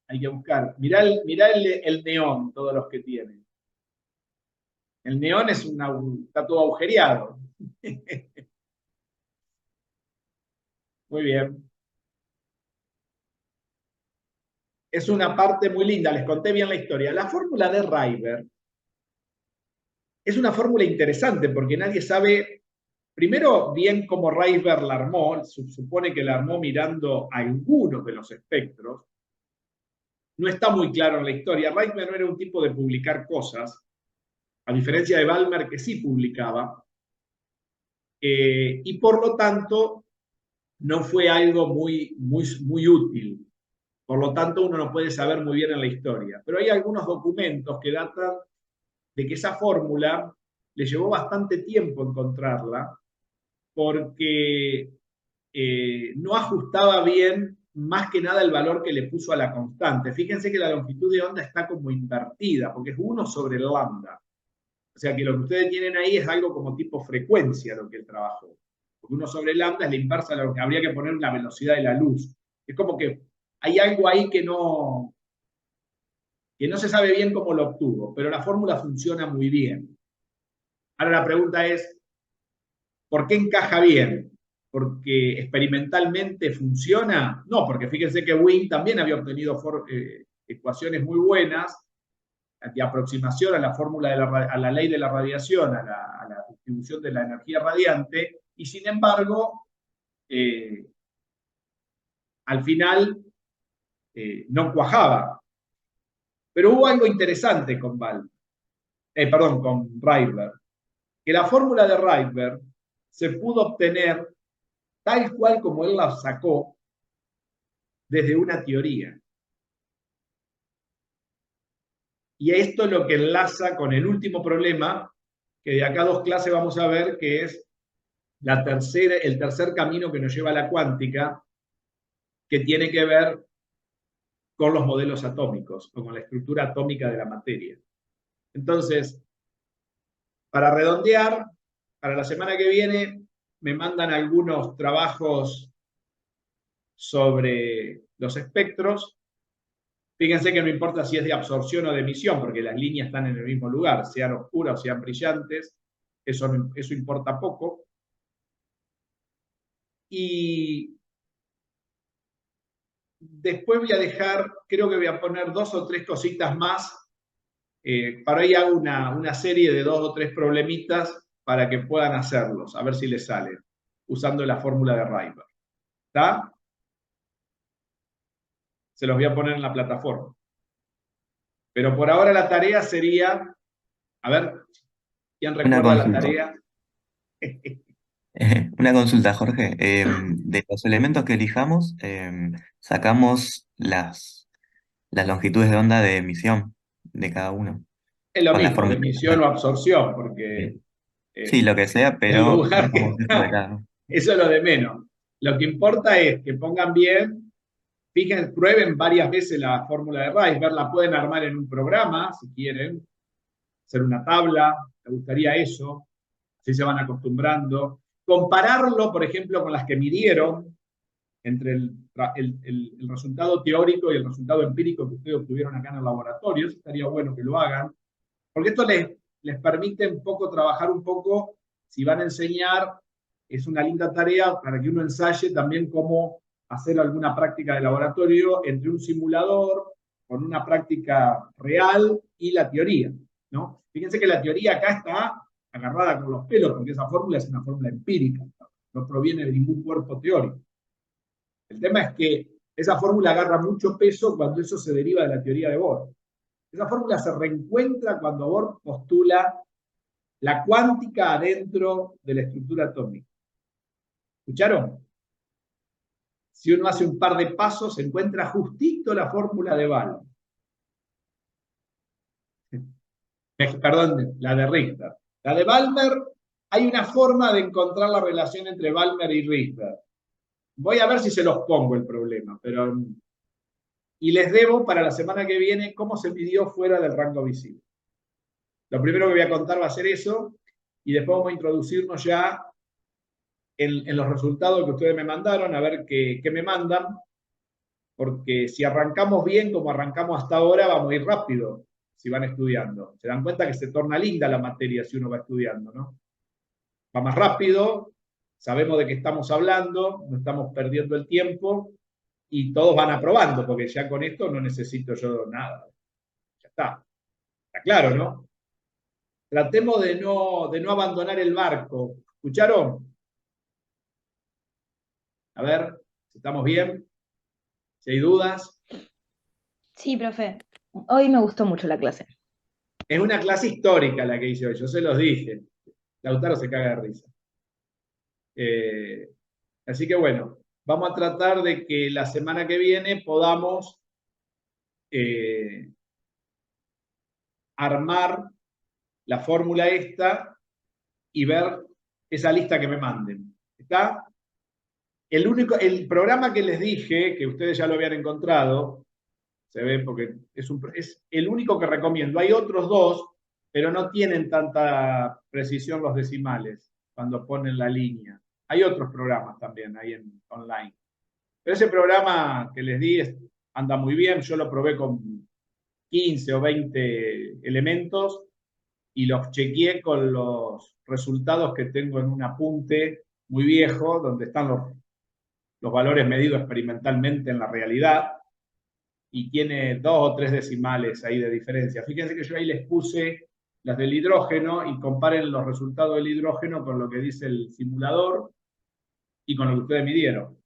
Hay que buscar. Mirá el neón, todos los que tienen. El neón está todo agujereado. Muy bien. Es una parte muy linda, les conté bien la historia. La fórmula de Rydberg es una fórmula interesante porque nadie sabe, primero, bien cómo Rydberg la armó. Se supone que la armó mirando a algunos de los espectros. No está muy claro en la historia. Rydberg no era un tipo de publicar cosas, a diferencia de Balmer, que sí publicaba. Y por lo tanto, no fue algo muy útil. Por lo tanto, uno no puede saber muy bien en la historia. Pero hay algunos documentos que datan de que esa fórmula le llevó bastante tiempo encontrarla porque no ajustaba bien más que nada el valor que le puso a la constante. Fíjense que la longitud de onda está como invertida, porque es 1 sobre el lambda. O sea que lo que ustedes tienen ahí es algo como tipo frecuencia lo que él trabajó. Porque 1 sobre lambda es la inversa de lo que habría que poner la velocidad de la luz. Es como que hay algo ahí que no se sabe bien cómo lo obtuvo, pero la fórmula funciona muy bien. Ahora la pregunta es, ¿por qué encaja bien? ¿Porque experimentalmente funciona? No, porque fíjense que Wien también había obtenido ecuaciones muy buenas de aproximación a la fórmula a la ley de la radiación, a la distribución de la energía radiante, y sin embargo, al final no cuajaba. Pero hubo algo interesante con con Rydberg, que la fórmula de Rydberg se pudo obtener tal cual como él la sacó desde una teoría. Y esto es lo que enlaza con el último problema, que de acá a 2 clases vamos a ver, que es el tercer camino que nos lleva a la cuántica, que tiene que ver con los modelos atómicos, con la estructura atómica de la materia. Entonces, para redondear, para la semana que viene me mandan algunos trabajos sobre los espectros. Fíjense que no importa si es de absorción o de emisión, porque las líneas están en el mismo lugar, sean oscuras o sean brillantes, eso importa poco. Y después voy a dejar, creo que voy a poner 2 o 3 cositas más. Para ahí hago una serie de 2 o 3 problemitas para que puedan hacerlos, a ver si les salen, usando la fórmula de Rydberg. ¿Está? se los voy a poner en la plataforma. Pero por ahora la tarea sería, a ver, ¿quién Una recuerda la consulta. tarea? Una consulta, Jorge. De los elementos que elijamos, sacamos las longitudes de onda de emisión de cada uno, Es lo con la mismo, de fórmula. emisión o absorción, porque Sí, lo que sea, el pero lugar que sacamos eso de está, cada uno. eso es lo de menos. Lo que importa es que pongan bien, fíjense, prueben varias veces la fórmula de Rice, la pueden armar en un programa, si quieren, hacer una tabla, me gustaría eso, así se van acostumbrando. Compararlo, por ejemplo, con las que midieron, entre el resultado teórico y el resultado empírico que ustedes obtuvieron acá en el laboratorio, eso estaría bueno que lo hagan, porque esto les permite un poco trabajar un poco, si van a enseñar, es una linda tarea para que uno ensaye también cómo hacer alguna práctica de laboratorio entre un simulador con una práctica real y la teoría, ¿no? Fíjense que la teoría acá está agarrada con los pelos, porque esa fórmula es una fórmula empírica, no proviene de ningún cuerpo teórico. El tema es que esa fórmula agarra mucho peso cuando eso se deriva de la teoría de Bohr. Esa fórmula se reencuentra cuando Bohr postula la cuántica adentro de la estructura atómica. ¿Escucharon? Si uno hace un par de pasos, se encuentra justito la fórmula de Balmer. Perdón, la de Richter. La de Balmer, hay una forma de encontrar la relación entre Balmer y Richter. Voy a ver si se los pongo el problema, pero... Y les debo para la semana que viene cómo se midió fuera del rango visible. Lo primero que voy a contar va a ser eso, y después vamos a introducirnos ya en los resultados que ustedes me mandaron, a ver qué me mandan, porque si arrancamos bien como arrancamos hasta ahora, vamos a ir rápido si van estudiando. Se dan cuenta que se torna linda la materia si uno va estudiando, ¿no? Va más rápido, sabemos de qué estamos hablando, no estamos perdiendo el tiempo, y todos van aprobando, porque ya con esto no necesito yo nada. Ya está. Está claro, ¿no? Tratemos de no abandonar el barco. ¿Escucharon? A ver, si estamos bien, si hay dudas. Sí, profe. Hoy me gustó mucho la clase. Es una clase histórica la que hice hoy, yo se los dije. Lautaro se caga de risa. Así que bueno, vamos a tratar de que la semana que viene podamos armar la fórmula esta y ver esa lista que me manden. ¿Está? El programa que les dije, que ustedes ya lo habían encontrado, se ve porque es el único que recomiendo. Hay otros dos, pero no tienen tanta precisión los decimales cuando ponen la línea. Hay otros programas también ahí online. Pero ese programa que les di anda muy bien. Yo lo probé con 15 o 20 elementos y los chequeé con los resultados que tengo en un apunte muy viejo, donde están los valores medidos experimentalmente en la realidad, y tiene 2 o 3 decimales ahí de diferencia. Fíjense que yo ahí les puse las del hidrógeno y comparen los resultados del hidrógeno con lo que dice el simulador y con lo que ustedes midieron.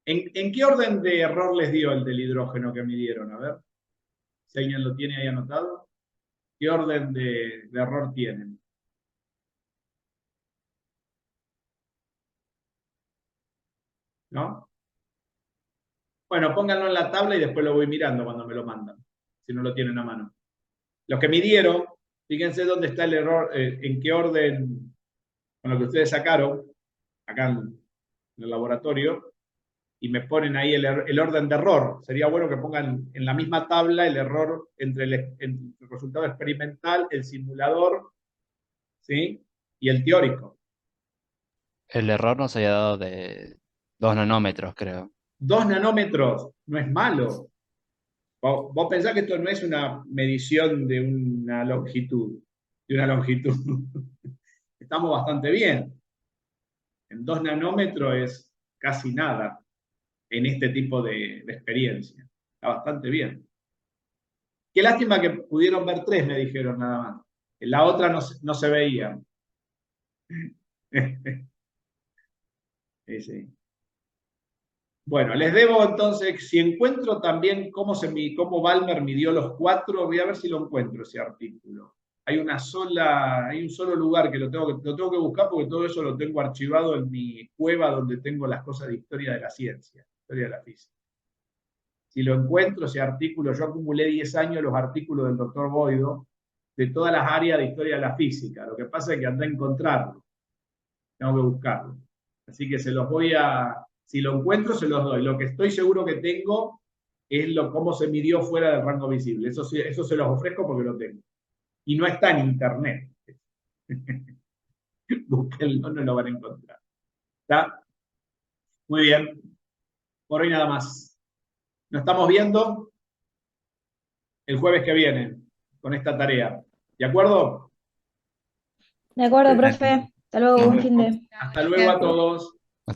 ¿En qué orden de error les dio el del hidrógeno que midieron? A ver, si alguien lo tiene ahí anotado. ¿Qué orden de error tienen? ¿No? Bueno, pónganlo en la tabla y después lo voy mirando cuando me lo mandan, si no lo tienen a mano. Los que midieron, fíjense dónde está el error, en qué orden, con lo que ustedes sacaron, acá en el laboratorio, y me ponen ahí el orden de error. Sería bueno que pongan en la misma tabla el error entre el resultado experimental, el simulador, ¿sí? Y el teórico. El error nos había dado de 2 nanómetros, creo. 2 nanómetros no es malo. Vos pensás que esto no es una medición de una longitud, Estamos bastante bien. En 2 nanómetros es casi nada en este tipo de experiencia. Está bastante bien. Qué lástima que pudieron ver 3, me dijeron nada más. En la otra no se veía. Sí, sí. Bueno, les debo entonces, si encuentro también cómo Balmer midió los 4, voy a ver si lo encuentro ese artículo. Hay un solo lugar que lo tengo que buscar porque todo eso lo tengo archivado en mi cueva donde tengo las cosas de historia de la ciencia, historia de la física. Si lo encuentro, ese artículo, yo acumulé 10 años los artículos del doctor Boido de todas las áreas de historia de la física. Lo que pasa es que andé a encontrarlo. Tengo que buscarlo. Así que si lo encuentro, se los doy. Lo que estoy seguro que tengo es cómo se midió fuera del rango visible. Eso se los ofrezco porque lo tengo. Y no está en internet. Búsquenlo, no lo van a encontrar. ¿Está? Muy bien. Por hoy nada más. Nos estamos viendo el jueves que viene con esta tarea. ¿De acuerdo? De acuerdo, profe. Hasta luego, Nos buen fin de. Hasta luego a todos.